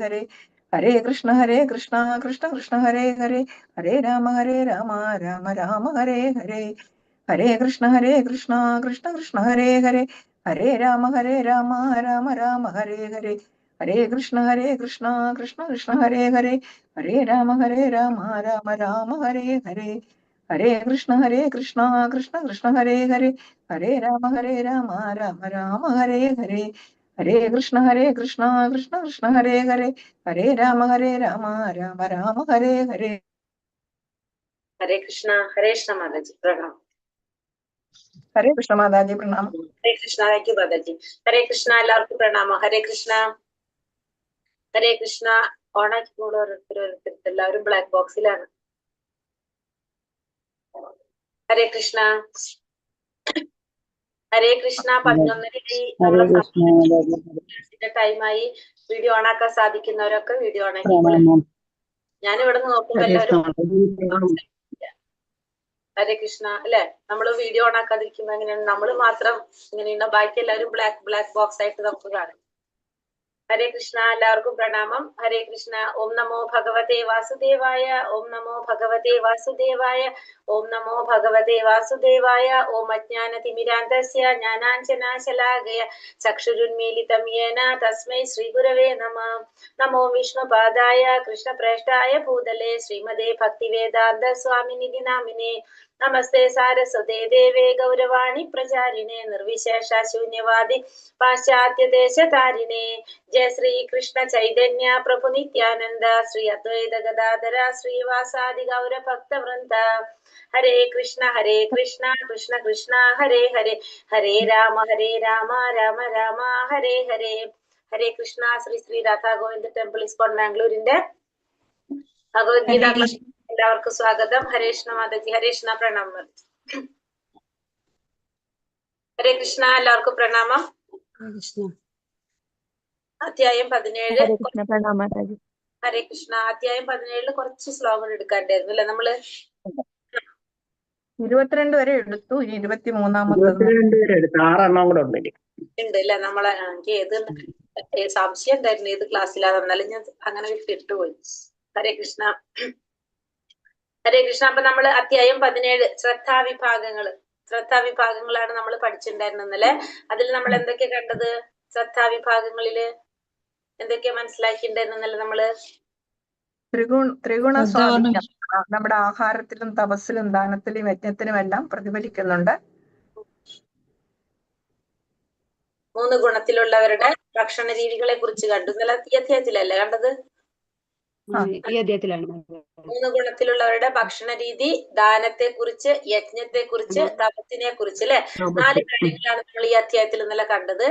Hare Hare Krishna Krishna Krishna Hare Hare Hare Rama Rama Rama Hare Hare Hare Krishna Krishna Krishna Hare Hare Hare Rama Rama Rama Hare Hare Hare Krishna Krishna Krishna Hare Hare Hare Rama Rama Hare Hare Hare Krishna Krishna Krishna Hare Hare Hare Rama Rama Hare Hare Hare Krishna Krishna Krishna Hare Hare Hare Rama Rama Hare Hare. Hare Krishna Mataji pranam. Hare Krishna Mataji pranam. Hare Krishna. Thank you Mataji. ഹരേ കൃഷ്ണ. എല്ലാവർക്കും പ്രണാമം. ഹരേ കൃഷ്ണ ഹരേ കൃഷ്ണ. ഓണാക്കി കൂടെ ഓരോരുത്തർ എല്ലാവരും black ബോക്സിലാണ്. ഹരേ കൃഷ്ണ ഹരേ കൃഷ്ണ. 11:30 നമ്മളെ ടൈമായി. Video ഓണാക്കാൻ സാധിക്കുന്നവരൊക്കെ video ഓണാക്കി. ഞാനിവിടെ നോക്കുമ്പോ എല്ലാവരും ഹരേ കൃഷ്ണ അല്ലെ. നമ്മള് വീഡിയോ ഓണാക്കാതിരിക്കുമ്പോ എങ്ങനെയാണ്? നമ്മള് മാത്രം ഇങ്ങനെയുണ്ടോ? ബാക്കി എല്ലാവരും ബ്ലാക്ക് ബോക്സ് ആയിട്ട് നമുക്ക് കാണും. ഹരേ കൃഷ്ണ. എല്ലാവർക്കും പ്രണാമം. ഹരേ കൃഷ്ണ. ഓം നമോ ഭഗവതേ വാസുദേവായ. ഓം നമോ ഭഗവതേ വാസുദേവായ. ഓം നമോ ഭഗവതേ വാസുദേവായ. ഓം അജ്ഞാനതിമിരാന്തസ്യ ജ്ഞാനാഞ്ജനാശലാകയ ചക്ഷുരുന്മീലിതം യേന തസ്മൈ ശ്രീഗുരവേ നമഃ. നമോ വിഷ്ണുപാദായ കൃഷ്ണപ്രേഷ്ഠായ ഭൂതലേ ശ്രീമതേ ഭക്തിവേദാന്ത സ്വാമിനിധി നാമിനേ. നമസ്തേ സാരസ്വതേ ദേവേ ഗൗരവാണി പ്രചാരിണേ നിർവിശേഷ ശൂന്യവാദി പാശ്ചാത്യദേശതാരിണേ. ജയ ശ്രീ കൃഷ്ണ ചൈതന്യ പ്രഭു നിത്യാനന്ദ ശ്രീ അദ്വൈത ഗദാധര ശ്രീവാസാദി ഗൗര ഭക്ത വൃന്ദ. ഹരേ കൃഷ്ണ കൃഷ്ണ കൃഷ്ണ ഹരേ ഹരേ ഹരേ രാമ രാമ രാമ ഹരേ ഹരേ. ഹരേ കൃഷ്ണ. ശ്രീ രാധാ ഗോവിന്ദ ടെമ്പിൾ ഇസ്കോൺ ബാംഗ്ലൂരിന്റെ ഭഗവത്ഗീത ക്ലാസ് എല്ലാവർക്കും സ്വാഗതം. ഹരേഷ്ണ മാതാജി. ഹരേഷ്ണ പ്രണാമം. ഹരേ കൃഷ്ണ. എല്ലാവർക്കും പ്രണാമം. അധ്യായം 17. ഹരേ കൃഷ്ണ. അധ്യായം 17 കുറച്ച് ശ്ലോകം എടുക്കാണ്ടായിരുന്നു അല്ലെ നമ്മള്. 22 വരെ എടുത്തു. 23-ാമത്തെ ഉണ്ട് അല്ലെ. നമ്മളെ എനിക്ക് ഏത് സംശയം ഉണ്ടായിരുന്നു ഏത് ക്ലാസ്സിലാണ്. എന്നാലും ഞാൻ അങ്ങനെ വിട്ടുപോയി. ഹരേ കൃഷ്ണ ഹരേ കൃഷ്ണ. അപ്പൊ നമ്മള് അധ്യായം 17 ശ്രദ്ധാവിഭാഗങ്ങളാണ് നമ്മൾ പഠിച്ചിട്ടുണ്ടായിരുന്നല്ലേ. അതിൽ നമ്മൾ എന്തൊക്കെയാ കണ്ടത്? ശ്രദ്ധാവിഭാഗങ്ങളില് എന്തൊക്കെയാ മനസ്സിലാക്കിയിട്ടുണ്ടായിരുന്നല്ലേ നമ്മള്? ത്രിഗുണ സ്വാധീനം നമ്മുടെ ആഹാരത്തിലും തപസ്സിലും ദാനത്തിലും യജ്ഞത്തിലും എല്ലാം പ്രതിഫലിക്കുന്നുണ്ട്. 3 ഗുണത്തിലുള്ളവരുടെ ഭക്ഷണ രീതികളെ കുറിച്ച് കണ്ടു. ഇന്നലെ ഈ അധ്യായത്തിലല്ലേ കണ്ടത്? 3 ഗുണത്തിലുള്ളവരുടെ ഭക്ഷണ രീതി, ദാനത്തെ കുറിച്ച്, യജ്ഞത്തെ കുറിച്ച്, തപസ്സിനെ കുറിച്ച് അല്ലെ. 4 കാര്യങ്ങളാണ് നമ്മൾ ഈ അധ്യായത്തിൽ ഇന്നലെ കണ്ടത്.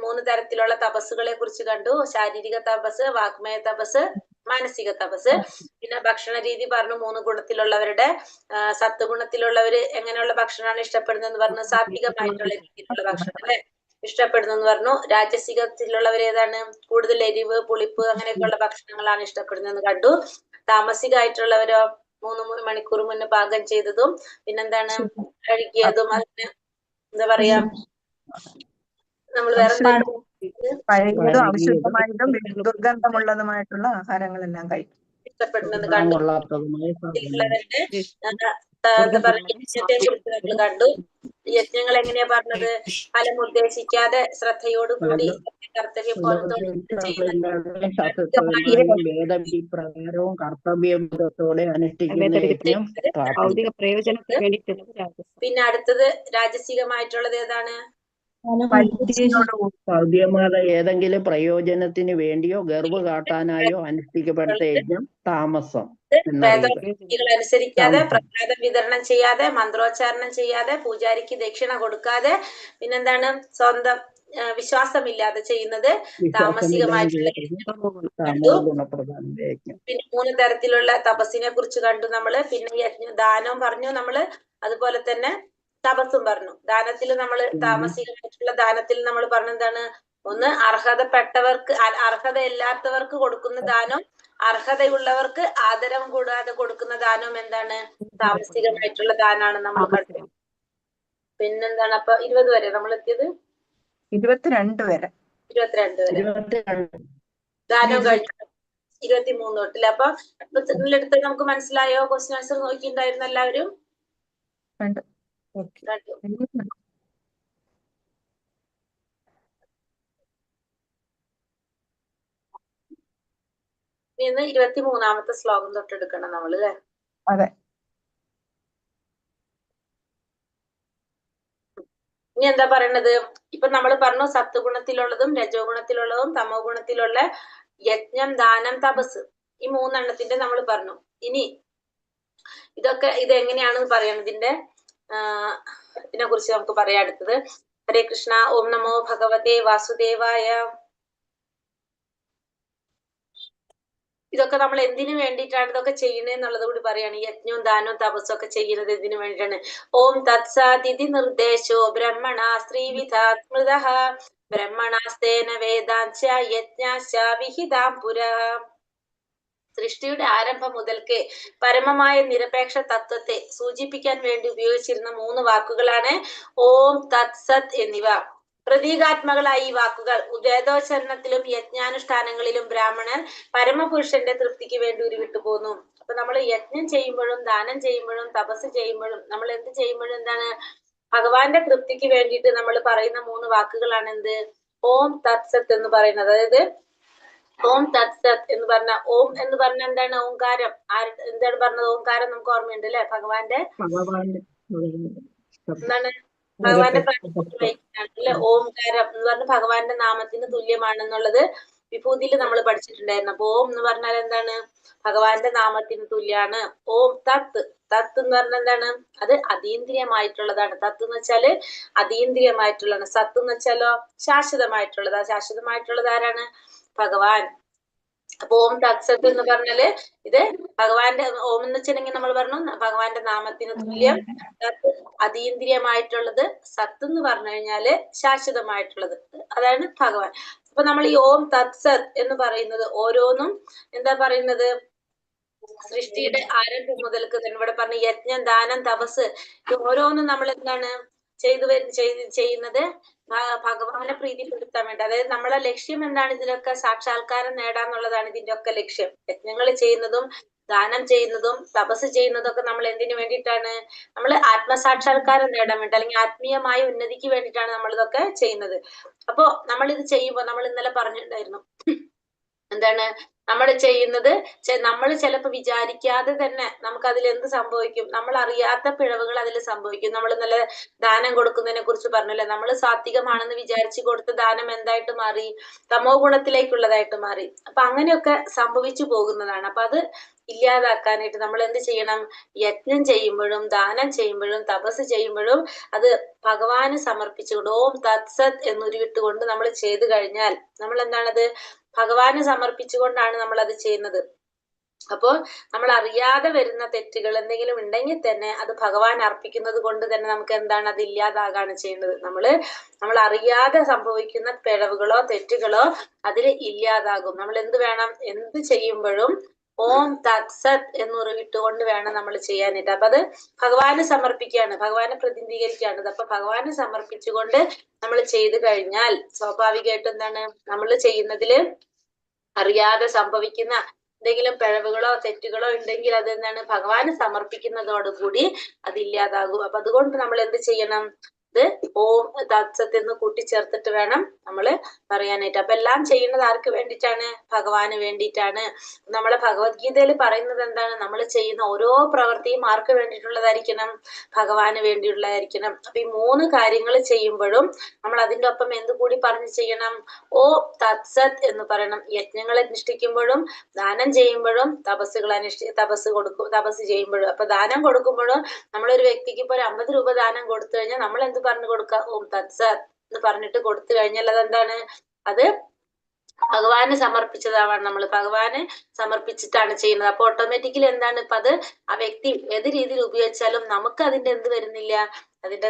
3 തരത്തിലുള്ള തപസ്സുകളെ കുറിച്ച് കണ്ടു. ശാരീരിക തപസ്, വാഗ്മയ തപസ്, മാനസിക തപസ്. പിന്നെ ഭക്ഷണ രീതി പറഞ്ഞു. 3 ഗുണത്തിലുള്ളവരുടെ സത്വഗുണത്തിലുള്ളവര് എങ്ങനെയുള്ള ഭക്ഷണമാണ് ഇഷ്ടപ്പെടുന്നതെന്ന് പറഞ്ഞു. സാത്വികമായിട്ടുള്ള രീതിയിലുള്ള ഭക്ഷണം അല്ലെ ഇഷ്ടപ്പെടുന്നെന്ന് പറഞ്ഞു. രാജസികത്തിലുള്ളവർ ഏതാണ്? കൂടുതൽ എരിവ്, പുളിപ്പ് അങ്ങനെയൊക്കെയുള്ള ഭക്ഷണങ്ങളാണ് ഇഷ്ടപ്പെടുന്നതെന്ന് കണ്ടു. താമസികമായിട്ടുള്ളവരോ 3 മണിക്കൂർ മുന്നേ പാകം ചെയ്തതും പിന്നെന്താണ് കഴുകിയതും അതിന് എന്താ പറയാ നമ്മൾ വേറെ പഴയതും അവിശുദ്ധമായതും ദുർഗന്ധമുള്ളതുമായിട്ടുള്ള ആഹാരങ്ങളെല്ലാം കഴിക്കും. ഇഷ്ടപ്പെടുന്നത് കണ്ടു. എന്താ പറയുക യജ്ഞത്തെ കുറിച്ച് നമ്മൾ കണ്ടു. യജ്ഞങ്ങൾ എങ്ങനെയാ പറഞ്ഞത്? ഫലം ഉദ്ദേശിക്കാതെ ശ്രദ്ധയോടുകൂടി കർത്തവ്യം പ്രകാരവും കർത്തവ്യബോധത്തോടെ അനുഷ്ഠിക്കുന്ന യജ്ഞം. പിന്നെ അടുത്തത് രാജസികമായിട്ടുള്ളത് ഏതാണ്? സാധ്യമായ ഏതെങ്കിലും പ്രയോജനത്തിന് വേണ്ടിയോ ഗർവ് കാട്ടാനായോ അനുഷ്ഠിക്കപ്പെട്ട യജ്ഞം താമസം. അനുസരിക്കാതെ, പ്രസാദം വിതരണം ചെയ്യാതെ, മന്ത്രോച്ചാരണം ചെയ്യാതെ, പൂജാരിക്ക് ദക്ഷിണ കൊടുക്കാതെ, പിന്നെന്താണ് സ്വന്തം വിശ്വാസമില്ലാതെ ചെയ്യുന്നത് താമസികമായിട്ടുള്ള. പിന്നെ 3 തരത്തിലുള്ള തപസ്സിനെ കുറിച്ച് കണ്ടു നമ്മള്. പിന്നെ ദാനം പറഞ്ഞു നമ്മള്. അതുപോലെ തന്നെ തപസ്സും പറഞ്ഞു. ദാനത്തിൽ നമ്മൾ താമസികമായിട്ടുള്ള ദാനത്തിൽ നമ്മൾ പറഞ്ഞെന്താണ്? ഒന്ന് അർഹതപ്പെട്ടവർക്ക്, അർഹതയില്ലാത്തവർക്ക് കൊടുക്കുന്ന ദാനം, അർഹതയുള്ളവർക്ക് ആദരം കൂടാതെ കൊടുക്കുന്ന ദാനം എന്താണ്? താമസികമായിട്ടുള്ള ദാനാണ് നമ്മൾ കണ്ടത്. പിന്നെന്താണ്? അപ്പൊ 20 വരെ നമ്മൾ എത്തിയത്. 22 വരെ. ദാനവും കഴിഞ്ഞു 23 തൊട്ടില്ല. അപ്പൊ ഇതിലെടുത്ത് നമുക്ക് മനസ്സിലായോ? ക്വസ്റ്റ്യൻ ആൻസർ നോക്കിയിട്ടുണ്ടായിരുന്നു എല്ലാവരും? കണ്ടു. ഇന്ന് 23-ാമത്തെ ശ്ലോകം തൊട്ടെടുക്കണം നമ്മള് അല്ലെ? അതെ. ഇനി എന്താ പറയണത്? ഇപ്പൊ നമ്മൾ പറഞ്ഞു സത്വഗുണത്തിലുള്ളതും രജോ ഗുണത്തിലുള്ളതും തമോ ഗുണത്തിലുള്ള യജ്ഞം, ദാനം, തപസ്, ഈ 3 എണ്ണത്തിന്റെ നമ്മൾ പറഞ്ഞു. ഇനി ഇത് എങ്ങനെയാണെന്ന് പറയണം. ഇതിനെ കുറിച്ച് നമുക്ക് പറയാം അടുത്തത്. ഹരേ കൃഷ്ണ. ഓം നമോ ഭഗവതേ വാസുദേവായ. ഇതൊക്കെ നമ്മൾ എന്തിനു വേണ്ടിയിട്ടാണ് ഇതൊക്കെ ചെയ്യണെന്നുള്ളത് കൂടി പറയാണ്. യജ്ഞവും ദാനവും തപസ്സും ഒക്കെ ചെയ്യുന്നത് എന്തിനു വേണ്ടിയിട്ടാണ്? ഓം തത്സാദിതി നിർദ്ദേശോ ബ്രഹ്മണ സ്ത്രീവിധാത്മൃത ബ്രഹ്മണാസ്തേന വേദാഞ്ച യജ്ഞാശ്ച വിഹിതാം പുരാ. സൃഷ്ടിയുടെ ആരംഭം മുതൽക്ക് പരമമായ നിരപേക്ഷ തത്വത്തെ സൂചിപ്പിക്കാൻ വേണ്ടി ഉപയോഗിച്ചിരുന്ന 3 വാക്കുകളാണ് ഓം തത്സത് എന്നിവ. പ്രതീകാത്മകളായ ഈ വാക്കുകൾ വേദോച്ചരണത്തിലും യജ്ഞാനുഷ്ഠാനങ്ങളിലും ബ്രാഹ്മണൻ പരമപുരുഷന്റെ തൃപ്തിക്ക് വേണ്ടി ഉരുവിട്ടു പോന്നു. അപ്പൊ നമ്മൾ യജ്ഞം ചെയ്യുമ്പോഴും ദാനം ചെയ്യുമ്പോഴും തപസ് ചെയ്യുമ്പോഴും നമ്മൾ എന്ത് ചെയ്യുമ്പോഴും എന്താണ്? ഭഗവാന്റെ തൃപ്തിക്ക് വേണ്ടിയിട്ട് നമ്മൾ പറയുന്ന 3 വാക്കുകളാണ് എന്ത്? ഓം തത്സത് എന്ന് പറയുന്നത്. അതായത് ഓം തത്സത് എന്ന് പറഞ്ഞ ഓം എന്ന് പറഞ്ഞ എന്താണ്? ഓംകാരം. എന്താണ് പറഞ്ഞത്? ഓംകാരം നമുക്ക് ഓർമ്മയുണ്ട് അല്ലെ? ഭഗവാന്റെ എന്താണ്? ഭഗവാന്റെ അല്ലെ? ഓംകാരം എന്ന് പറഞ്ഞ ഭഗവാന്റെ നാമത്തിന് തുല്യമാണെന്നുള്ളത് വിഭൂതിയിൽ നമ്മൾ പഠിച്ചിട്ടുണ്ടായിരുന്നു. അപ്പൊ ഓം എന്ന് പറഞ്ഞാൽ എന്താണ്? ഭഗവാന്റെ നാമത്തിന് തുല്യാണ്. ഓം തത്ത്. തത്ത് എന്ന് പറഞ്ഞാൽ എന്താണ്? അത് അതീന്ദ്രിയമായിട്ടുള്ളതാണ്. തത്ത് എന്ന് വെച്ചാല് അതീന്ദ്രിയമായിട്ടുള്ളതാണ്. സത്ത് എന്ന് വെച്ചാലോ ശാശ്വതമായിട്ടുള്ളത്. ആ ശാശ്വതമായിട്ടുള്ളത് ആരാണ്? ഭഗവാൻ. അപ്പൊ ഓം തത്സത്ത് എന്ന് പറഞ്ഞാല് ഇത് ഭഗവാന്റെ ഓം എന്ന് വെച്ചിട്ടുണ്ടെങ്കിൽ നമ്മൾ പറഞ്ഞു ഭഗവാന്റെ നാമത്തിന് തുല്യം. സത്ത് അതീന്ദ്രിയമായിട്ടുള്ളത്. സത്ത് എന്ന് പറഞ്ഞു കഴിഞ്ഞാല് ശാശ്വതമായിട്ടുള്ളത്. അതാണ് ഭഗവാൻ. അപ്പൊ നമ്മൾ ഈ ഓം തത്സത് എന്ന് പറയുന്നത് ഓരോന്നും എന്താ പറയുന്നത്? സൃഷ്ടിയുടെ ആരംഭം മുതൽക്ക് തന്നെ ഇവിടെ പറഞ്ഞ യജ്ഞം, ദാനം, തപസ്, ഇത് ഓരോന്നും നമ്മൾ എന്താണ് ചെയ്യുന്നത്? ഭഗവാനെ പ്രീതിപ്പെടുത്താൻ വേണ്ടി. അതായത് നമ്മളെ ലക്ഷ്യം എന്താണ്? ഇതിലൊക്കെ സാക്ഷാത്കാരം നേടാന്നുള്ളതാണ് ഇതിന്റെ ഒക്കെ ലക്ഷ്യം. യജ്ഞങ്ങൾ ചെയ്യുന്നതും ദാനം ചെയ്യുന്നതും തപസ് ചെയ്യുന്നതും ഒക്കെ നമ്മൾ എന്തിനു വേണ്ടിയിട്ടാണ്? നമ്മൾ ആത്മസാക്ഷാത്കാരം നേടാൻ വേണ്ടി, അല്ലെങ്കിൽ ആത്മീയമായ ഉന്നതിക്ക് വേണ്ടിയിട്ടാണ് നമ്മൾ ഇതൊക്കെ ചെയ്യുന്നത്. അപ്പോ നമ്മൾ ഇത് ചെയ്യുമ്പോൾ നമ്മൾ ഇന്നലെ പറഞ്ഞിട്ടുണ്ടായിരുന്നു എന്താണ് നമ്മൾ ചെയ്യുന്നത്? നമ്മൾ ചിലപ്പോൾ വിചാരിക്കാതെ തന്നെ നമുക്ക് അതിൽ എന്ത് സംഭവിക്കും? നമ്മൾ അറിയാത്ത പിഴവുകൾ അതിൽ സംഭവിക്കും. നമ്മൾ നല്ല ദാനം കൊടുക്കുന്നതിനെ കുറിച്ച് പറഞ്ഞല്ലേ? നമ്മൾ സാത്വികമാണെന്ന് വിചാരിച്ചു കൊടുത്ത ദാനം എന്തായിട്ട് മാറി? തമോ ഗുണത്തിലേക്കുള്ളതായിട്ട് മാറി. അപ്പൊ അങ്ങനെയൊക്കെ സംഭവിച്ചു പോകുന്നതാണ്. അപ്പൊ അത് ഇല്ലാതാക്കാനായിട്ട് നമ്മൾ എന്ത് ചെയ്യണം? യജ്ഞം ചെയ്യുമ്പോഴും ദാനം ചെയ്യുമ്പോഴും തപസ് ചെയ്യുമ്പോഴും അത് ഭഗവാന് സമർപ്പിച്ചുകൊണ്ട് ഓം തത്സത് എന്നുരുവിട്ടുകൊണ്ട് നമ്മൾ ചെയ്തു കഴിഞ്ഞാൽ നമ്മൾ എന്താണത്? ഭഗവാന് സമർപ്പിച്ചുകൊണ്ടാണ് നമ്മൾ അത് ചെയ്യുന്നത്. അപ്പോ നമ്മൾ അറിയാതെ വരുന്ന തെറ്റുകൾ എന്തെങ്കിലും ഉണ്ടെങ്കിൽ തന്നെ അത് ഭഗവാൻ അർപ്പിക്കുന്നത് കൊണ്ട് തന്നെ നമുക്ക് എന്താണ്? അത് ഇല്ലാതാകാണ് ചെയ്യുന്നത്. നമ്മൾ അറിയാതെ സംഭവിക്കുന്ന പിഴവുകളോ തെറ്റുകളോ അതിൽ ഇല്ലാതാകും. നമ്മൾ എന്ത് വേണം? എന്ത് ചെയ്യുമ്പോഴും ഓം തത്സത് എന്നുറിവിട്ടുകൊണ്ട് വേണം നമ്മൾ ചെയ്യാനായിട്ട്. അപ്പൊ അത് ഭഗവാന് സമർപ്പിക്കുകയാണ്, ഭഗവാനെ പ്രതിനിധീകരിക്കുകയാണ്. അപ്പൊ ഭഗവാന് സമർപ്പിച്ചുകൊണ്ട് നമ്മൾ ചെയ്തു കഴിഞ്ഞാൽ സ്വാഭാവികമായിട്ടും എന്താണ്? നമ്മൾ ചെയ്യുന്നതില് അറിയാതെ സംഭവിക്കുന്ന എന്തെങ്കിലും പിഴവുകളോ തെറ്റുകളോ ഉണ്ടെങ്കിൽ അത് എന്താണ്? ഭഗവാന് സമർപ്പിക്കുന്നതോടുകൂടി അത് ഇല്ലാതാകും. അപ്പൊ അതുകൊണ്ട് നമ്മൾ എന്ത് ചെയ്യണം? ഇത് ഓം തത്സത്ത് എന്ന് കൂട്ടിച്ചേർത്തിട്ട് വേണം നമ്മൾ പറയാനായിട്ട്. അപ്പൊ എല്ലാം ചെയ്യുന്നത് ആർക്ക് വേണ്ടിയിട്ടാണ്? ഭഗവാന് വേണ്ടിയിട്ടാണ്. നമ്മളെ ഭഗവത്ഗീതയിൽ പറയുന്നത് എന്താണ്? നമ്മൾ ചെയ്യുന്ന ഓരോ പ്രവൃത്തിയും ആർക്ക് വേണ്ടിയിട്ടുള്ളതായിരിക്കണം? ഭഗവാന് വേണ്ടിയുള്ളതായിരിക്കണം. അപ്പൊ ഈ 3 കാര്യങ്ങൾ ചെയ്യുമ്പോഴും നമ്മൾ അതിന്റെ ഒപ്പം എന്ത് കൂടി പറഞ്ഞു ചെയ്യണം? ഓ തത്സത് എന്ന് പറയണം. യജ്ഞങ്ങൾ അനുഷ്ഠിക്കുമ്പോഴും ദാനം ചെയ്യുമ്പോഴും തപസ് ചെയ്യുമ്പോഴും. അപ്പൊ ദാനം കൊടുക്കുമ്പോഴും നമ്മളൊരു വ്യക്തിക്ക് ഇപ്പൊ ഒരു 50 രൂപ ദാനം കൊടുത്തു കഴിഞ്ഞാൽ നമ്മൾ എന്ത് പറഞ്ഞു കൊടുക്കുക? ഓം തത്സത് എന്ന് പറഞ്ഞിട്ട് കൊടുത്തു കഴിഞ്ഞാൽ അതെന്താണ്? അത് ഭഗവാന് സമർപ്പിച്ചതാവാണ്. നമ്മൾ ഭഗവാന് സമർപ്പിച്ചിട്ടാണ് ചെയ്യുന്നത്. അപ്പൊ ഓട്ടോമാറ്റിക്കലി എന്താണ്? ഇപ്പൊ അത് ആ വ്യക്തി ഏത് രീതിയിൽ ഉപയോഗിച്ചാലും നമുക്ക് അതിന്റെ എന്ത് വരുന്നില്ല? അതിന്റെ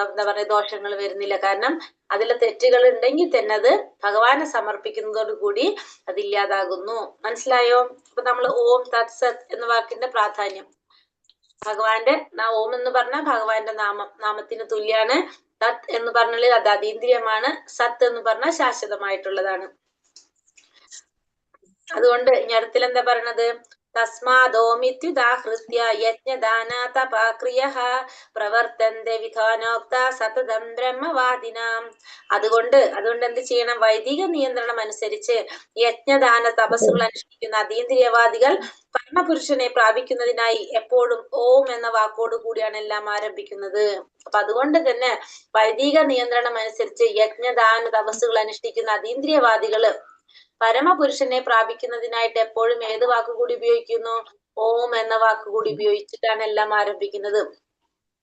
എന്താ പറയാ ദോഷങ്ങൾ വരുന്നില്ല. കാരണം അതിലെ തെറ്റുകൾ ഉണ്ടെങ്കിൽ തന്നെ അത് ഭഗവാനെ സമർപ്പിക്കുന്നതോട് കൂടി അതില്ലാതാകുന്നു. മനസ്സിലായോ? അപ്പൊ നമ്മൾ ഓം തത്സത് എന്ന വാക്കിന്റെ പ്രാധാന്യം, ഭഗവാന്റെ ഓം എന്ന് പറഞ്ഞാൽ ഭഗവാന്റെ നാമത്തിന് തുല്യാണ്. തത് എന്ന് പറഞ്ഞാൽ അത് അതീന്ദ്രിയമാണ്. സത്ത് എന്ന് പറഞ്ഞാൽ ശാശ്വതമായിട്ടുള്ളതാണ്. അതുകൊണ്ട് ഇനി അടുത്തിൽ എന്താ പറയണത്? തസ്മാദോമിത്യുദാഹൃത്യ യജ്ഞദാന തപാക്രിയഃ പ്രവർത്തന്തെ വിധാനോക്ത സതതം ബ്രഹ്മവാദിനാം. അതുകൊണ്ട് എന്ത് ചെയ്യണം? വൈദിക നിയന്ത്രണം അനുസരിച്ച് യജ്ഞദാന തപസ്സുകൾ അനുഷ്ഠിക്കുന്ന അതീന്ദ്രിയവാദികൾ പരമപുരുഷനെ പ്രാപിക്കുന്നതിനായി എപ്പോഴും ഓം എന്ന വാക്കോട് കൂടിയാണ് എല്ലാം ആരംഭിക്കുന്നത്. അപ്പൊ അതുകൊണ്ട് തന്നെ വൈദിക നിയന്ത്രണം അനുസരിച്ച് യജ്ഞദാന തപസ്സുകൾ അനുഷ്ഠിക്കുന്ന അതീന്ദ്രിയവാദികള് പരമപുരുഷനെ പ്രാപിക്കുന്നതിനായിട്ട് എപ്പോഴും ഏത് വാക്കുകൂടി ഉപയോഗിക്കുന്നു? ഓം എന്ന വാക്കുകൂടി ഉപയോഗിച്ചിട്ടാണ് എല്ലാം ആരംഭിക്കുന്നത്.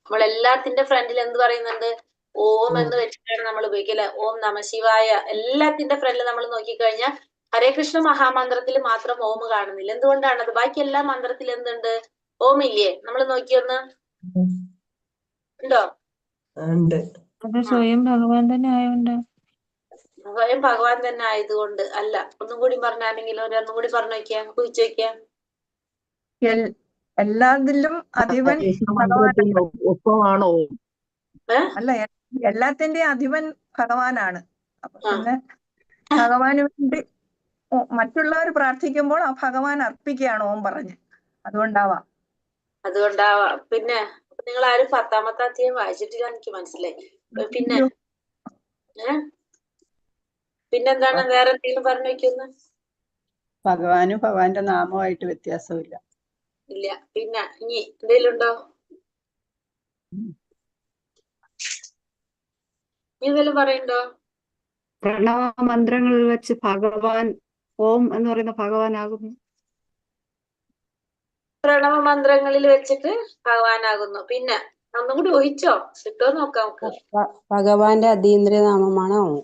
നമ്മൾ എല്ലാത്തിന്റെ ഫ്രണ്ടിൽ എന്ത് പറയുന്നുണ്ട്? ഓം എന്ന് വെച്ചിട്ടാണ് നമ്മൾ ഉപയോഗിക്കല്. ഓം നമഃശിവായ എല്ലാത്തിന്റെ ഫ്രണ്ടിൽ നമ്മൾ നോക്കിക്കഴിഞ്ഞാൽ ഹരേ കൃഷ്ണ മഹാമന്ത്രത്തിൽ മാത്രം ഓം കാണുന്നില്ല. എന്തുകൊണ്ടാണത്? ബാക്കി എല്ലാ മന്ത്രത്തിൽ എന്തുണ്ട്? ഓം ഇല്ലേ? നമ്മൾ നോക്കിയൊന്ന് ഉണ്ടോ? അത് സ്വയം ഭഗവാൻ തന്നെ ആയതുകൊണ്ട്. സ്വയം ഭഗവാൻ തന്നെ ആയതുകൊണ്ട് അല്ല. ഒന്നും കൂടി പറഞ്ഞാണെങ്കിലും ഒന്നും കൂടി പറഞ്ഞു നോക്കിയാ, കുറിച്ച് നോക്കിയാ. എല്ലാത്തിലും അധിപൻ ഭഗവാനാണ്. ഒപ്പമാണോ? അല്ല, എല്ലാത്തിന്റെയും അധിപൻ ഭഗവാനാണ്. അപ്പൊ പിന്നെ ഭഗവാന് വേണ്ടി മറ്റുള്ളവർ പ്രാർത്ഥിക്കുമ്പോൾ ആ ഭഗവാൻ അർപ്പിക്കുകയാണ് ഓം പറഞ്ഞ്. അതുകൊണ്ടാവാം. പിന്നെ നിങ്ങൾ ആരും 10ാമത്തെ അധ്യായം വായിച്ചിട്ടില്ല, എനിക്ക് മനസ്സിലായി. പിന്നെന്താണ്? വേറെ എന്തെങ്കിലും പറഞ്ഞു വെക്കുന്നു? ഭഗവാനും ഭഗവാന്റെ നാമമായിട്ട് വ്യത്യാസമില്ല. ഇല്ല. പിന്നെ ഇനി എന്തെങ്കിലും ഉണ്ടോ? ഇനി എന്തെങ്കിലും പറയണ്ടോ? പ്രണവ മന്ത്രങ്ങളിൽ വെച്ച് ഭഗവാൻ ഓം എന്ന് പറയുന്ന ഭഗവാനാകുന്നു. പ്രണവ മന്ത്രങ്ങളിൽ വെച്ചിട്ട് ഭഗവാനാകുന്നു. പിന്നെ ഒന്നും കൂടി ഒഴിച്ചോ? കിട്ടോ നോക്കാം നമുക്ക്. ഭഗവാന്റെ അതീന്ദ്രിയ നാമമാണ് ഓം.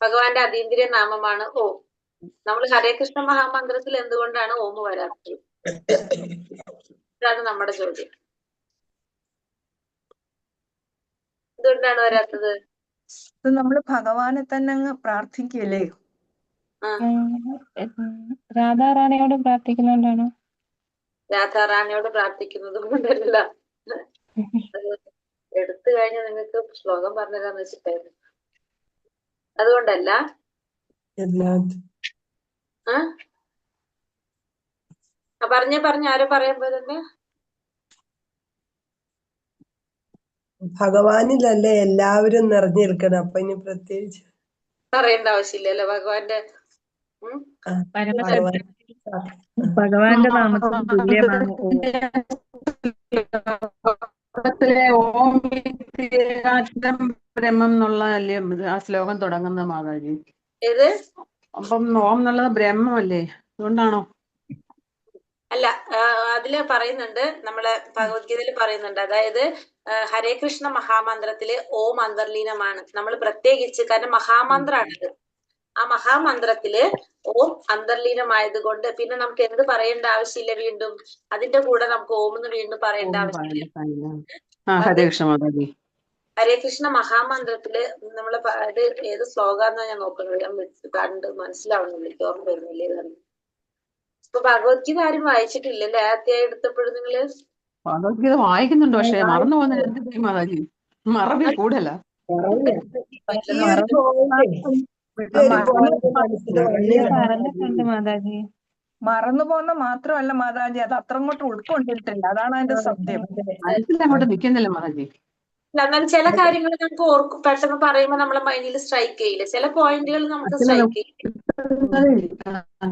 ഭഗവാന്റെ അതീന്ദ്രിയ നാമമാണ് ഓം. നമ്മൾ ഹരേകൃഷ്ണ മഹാമന്ത്രത്തിൽ എന്തുകൊണ്ടാണ് ഓം വരാത്തത്? ഇതാണ് നമ്മുടെ ചോദ്യം. എന്തുകൊണ്ടാണ് വരാത്തത്? നമ്മൾ ഭഗവാനെ തന്നെ അങ്ങ് പ്രാർത്ഥിക്കല്ലേ. രാധാറാണിയോട് പ്രാർത്ഥിക്കുന്നോണ്ടാണോ? രാധാറാണിയോട് പ്രാർത്ഥിക്കുന്നത് കൊണ്ടല്ല. എടുത്തു കഴിഞ്ഞാൽ നിങ്ങൾക്ക് ശ്ലോകം പറഞ്ഞതാന്ന് വെച്ചിട്ടായിരുന്നു. അതുകൊണ്ടല്ല. പറഞ്ഞ ആരോ പറയുമ്പോ തന്നെ ഭഗവാനിലല്ലേ എല്ലാവരും നിറഞ്ഞിരിക്കണം. അപ്പൊ ഇനി പ്രത്യേകിച്ച് പറയേണ്ട ആവശ്യമില്ലല്ലോ. ഭഗവാന്റെ ഭഗവാന്റെ നാമത്തിന് തുല്യമാണ് ഓം ബ്രഹ്മം എന്നുള്ള അല്ലേ ആ ശ്ലോകം തുടങ്ങുന്നത് മാതാജി? ഏത്? അപ്പം ഓം എന്നുള്ളത് ബ്രഹ്മമല്ലേ? അതുകൊണ്ടാണോ? അല്ല, അതില് പറയുന്നുണ്ട്, നമ്മളെ ഭഗവത്ഗീതയിൽ പറയുന്നുണ്ട്. അതായത് ഹരേ കൃഷ്ണ മഹാമന്ത്രത്തില് ഓം അന്തർലീനമാണ്. നമ്മൾ പ്രത്യേകിച്ച്, കാരണം മഹാമന്ത്രാണിത്. ആ മഹാമന്ത്രത്തില് ഓം അന്തർലീനമായത് കൊണ്ട് പിന്നെ നമുക്ക് എന്ത് പറയേണ്ട ആവശ്യമില്ല. വീണ്ടും അതിന്റെ കൂടെ നമുക്ക് ഓം എന്ന് വീണ്ടും പറയേണ്ട ആവശ്യമില്ല. ഹരേ കൃഷ്ണ മഹാമന്ത്രത്തില് നമ്മള് അത് ഏത് ശ്ലോകാന്നാ ഞാൻ നോക്കുന്നത്. ഞാൻ കണ്ട് മനസ്സിലാവുന്നില്ല, എനിക്ക് ഓർമ്മ വരുന്നില്ലേ തന്നെ. ഇപ്പൊ ഭഗവത്ഗീത ആരും വായിച്ചിട്ടില്ലല്ലേ? അധ്യായം എടുത്തപ്പോഴും നിങ്ങള് ഭഗവത്ഗീത വായിക്കുന്നുണ്ട്, പക്ഷെ മറന്നു പോകുന്നതിന് എന്ത് ചെയ്യും മാതാജി? മറവി കൂടല. പറഞ്ഞിട്ടുണ്ട് മാതാജി. മറന്നു പോകുന്ന മാത്രമല്ല മാതാജി, അത് അത്ര അങ്ങോട്ട് ഉൾക്കൊണ്ടിട്ടില്ല. അതാണ് അതിന്റെ സത്യം. അങ്ങോട്ട് നിൽക്കുന്നില്ല മാതാജി. എന്നാൽ ചില കാര്യങ്ങൾ നമുക്ക് ഓർക്കും, പെട്ടെന്ന് പറയുമ്പോൾ നമ്മളെ മൈൻഡിൽ സ്ട്രൈക്ക് ചെയ്യില്ല. ചില പോയിന്റുകൾ നമുക്ക് സ്ട്രൈക്ക് ചെയ്യില്ല.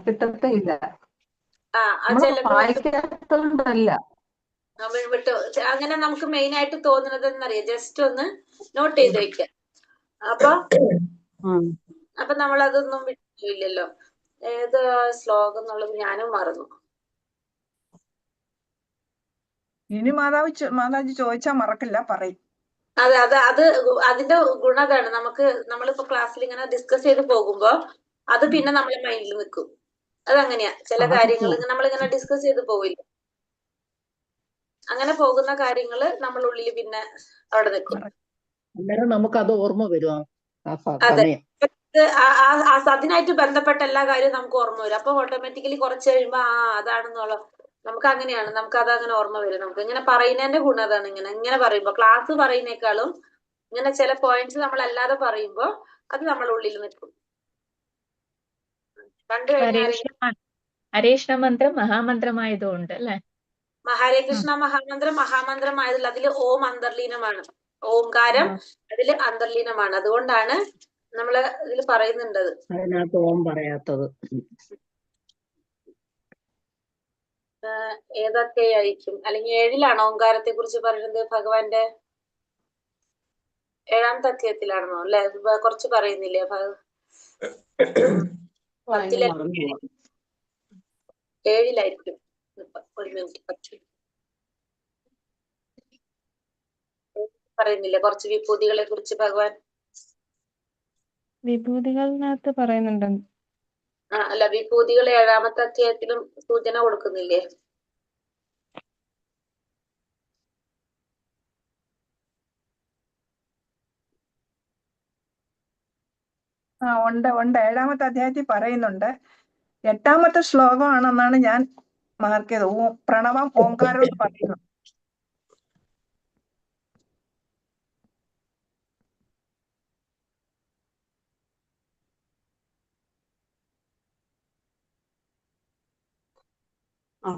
കിട്ടത്തില്ല. വിട്ടു. അങ്ങനെ നമുക്ക് മെയിൻ ആയിട്ട് തോന്നുന്നത് എന്നറിയാം, ജസ്റ്റ് ഒന്ന് നോട്ട് ചെയ്ത് വെക്കാം. അപ്പൊ നമ്മൾ അതൊന്നും വിട്ടില്ലല്ലോ. ഏത് ശ്ലോകം എന്നുള്ളത് ഞാനും മറന്നു. ഇനി മാതാജി ചോദിച്ചാൽ മറക്കില്ല, പറയും. അതെ, അതിന്റെ ഗുണതാണ്. നമ്മളിപ്പോ ക്ലാസ്സിൽ ഇങ്ങനെ ഡിസ്കസ് ചെയ്ത് പോകുമ്പോ അത് പിന്നെ നമ്മളെ മൈൻഡിൽ നിൽക്കും. അതങ്ങനെയാ. ചില കാര്യങ്ങൾ നമ്മളിങ്ങനെ ഡിസ്കസ് ചെയ്ത് പോവില്ല, അങ്ങനെ പോകുന്ന കാര്യങ്ങള് നമ്മളുള്ളിൽ പിന്നെ അവിടെ നിൽക്കും. നമുക്ക് അത് ഓർമ്മ വരും. അതെ, അതിനായിട്ട് ബന്ധപ്പെട്ട എല്ലാ കാര്യവും നമുക്ക് ഓർമ്മ വരും. അപ്പൊ ഓട്ടോമാറ്റിക്കലി കുറച്ച് കഴിയുമ്പോ അതാണെന്നുള്ള നമുക്ക് അങ്ങനെയാണ്, നമുക്ക് അതങ്ങനെ ഓർമ്മ വരും. നമുക്ക് ഇങ്ങനെ പറയുന്നതിന്റെ ഗുണം അതാണ്. ഇങ്ങനെ പറയുമ്പോ, ക്ലാസ് പറയുന്നേക്കാളും ഇങ്ങനെ ചില പോയിന്റ്സ് നമ്മൾ അല്ലാതെ പറയുമ്പോ അത് നമ്മളെ ഉള്ളിൽ നിൽക്കും. കണ്ടു കഴിഞ്ഞാൽ ഹരേകൃഷ്ണ മന്ത്രം മഹാമന്ത്രമായതുകൊണ്ട് അല്ലെ? ഹരേ കൃഷ്ണ മഹാമന്ത്രമായതിൽ അതില് ഓം അന്തർലീനമാണ്. ഓംകാരം അതില് അന്തർലീനമാണ്. അതുകൊണ്ടാണ് നമ്മള് ഇതിൽ പറയുന്നുണ്ടത്. അതിനകത്ത് ഓം പറയാത്തത്. ഏതൊക്കെയായിരിക്കും? അല്ലെങ്കിൽ 7-ലാണോ ഓംകാരത്തെ കുറിച്ച് പറയുന്നത്? ഭഗവാന്റെ 7-ാമത്തെ അധ്യായത്തിലാണോ അല്ലെ? കുറച്ച് പറയുന്നില്ലേ? 7-ലായിരിക്കും. ഒരു മിനിറ്റ് പറയുന്നില്ലേ കുറച്ച് വിഭൂതികളെ കുറിച്ച് ഭഗവാൻ? വിഭൂതികളിനകത്ത് പറയുന്നുണ്ട്. അല്ല, വിഭൂതികൾ 7-ാമത്തെ അധ്യായത്തിലും സൂചന കൊടുക്കുന്നില്ലേ? ഉണ്ട് 7-ാമത്തെ അധ്യായത്തിൽ പറയുന്നുണ്ട്. 8-ാമത്തെ ശ്ലോകമാണെന്നാണ് ഞാൻ മാർക്ക് ചെയ്തത്. പ്രണവം ഓംകാരം എന്ന് പറയുന്നു.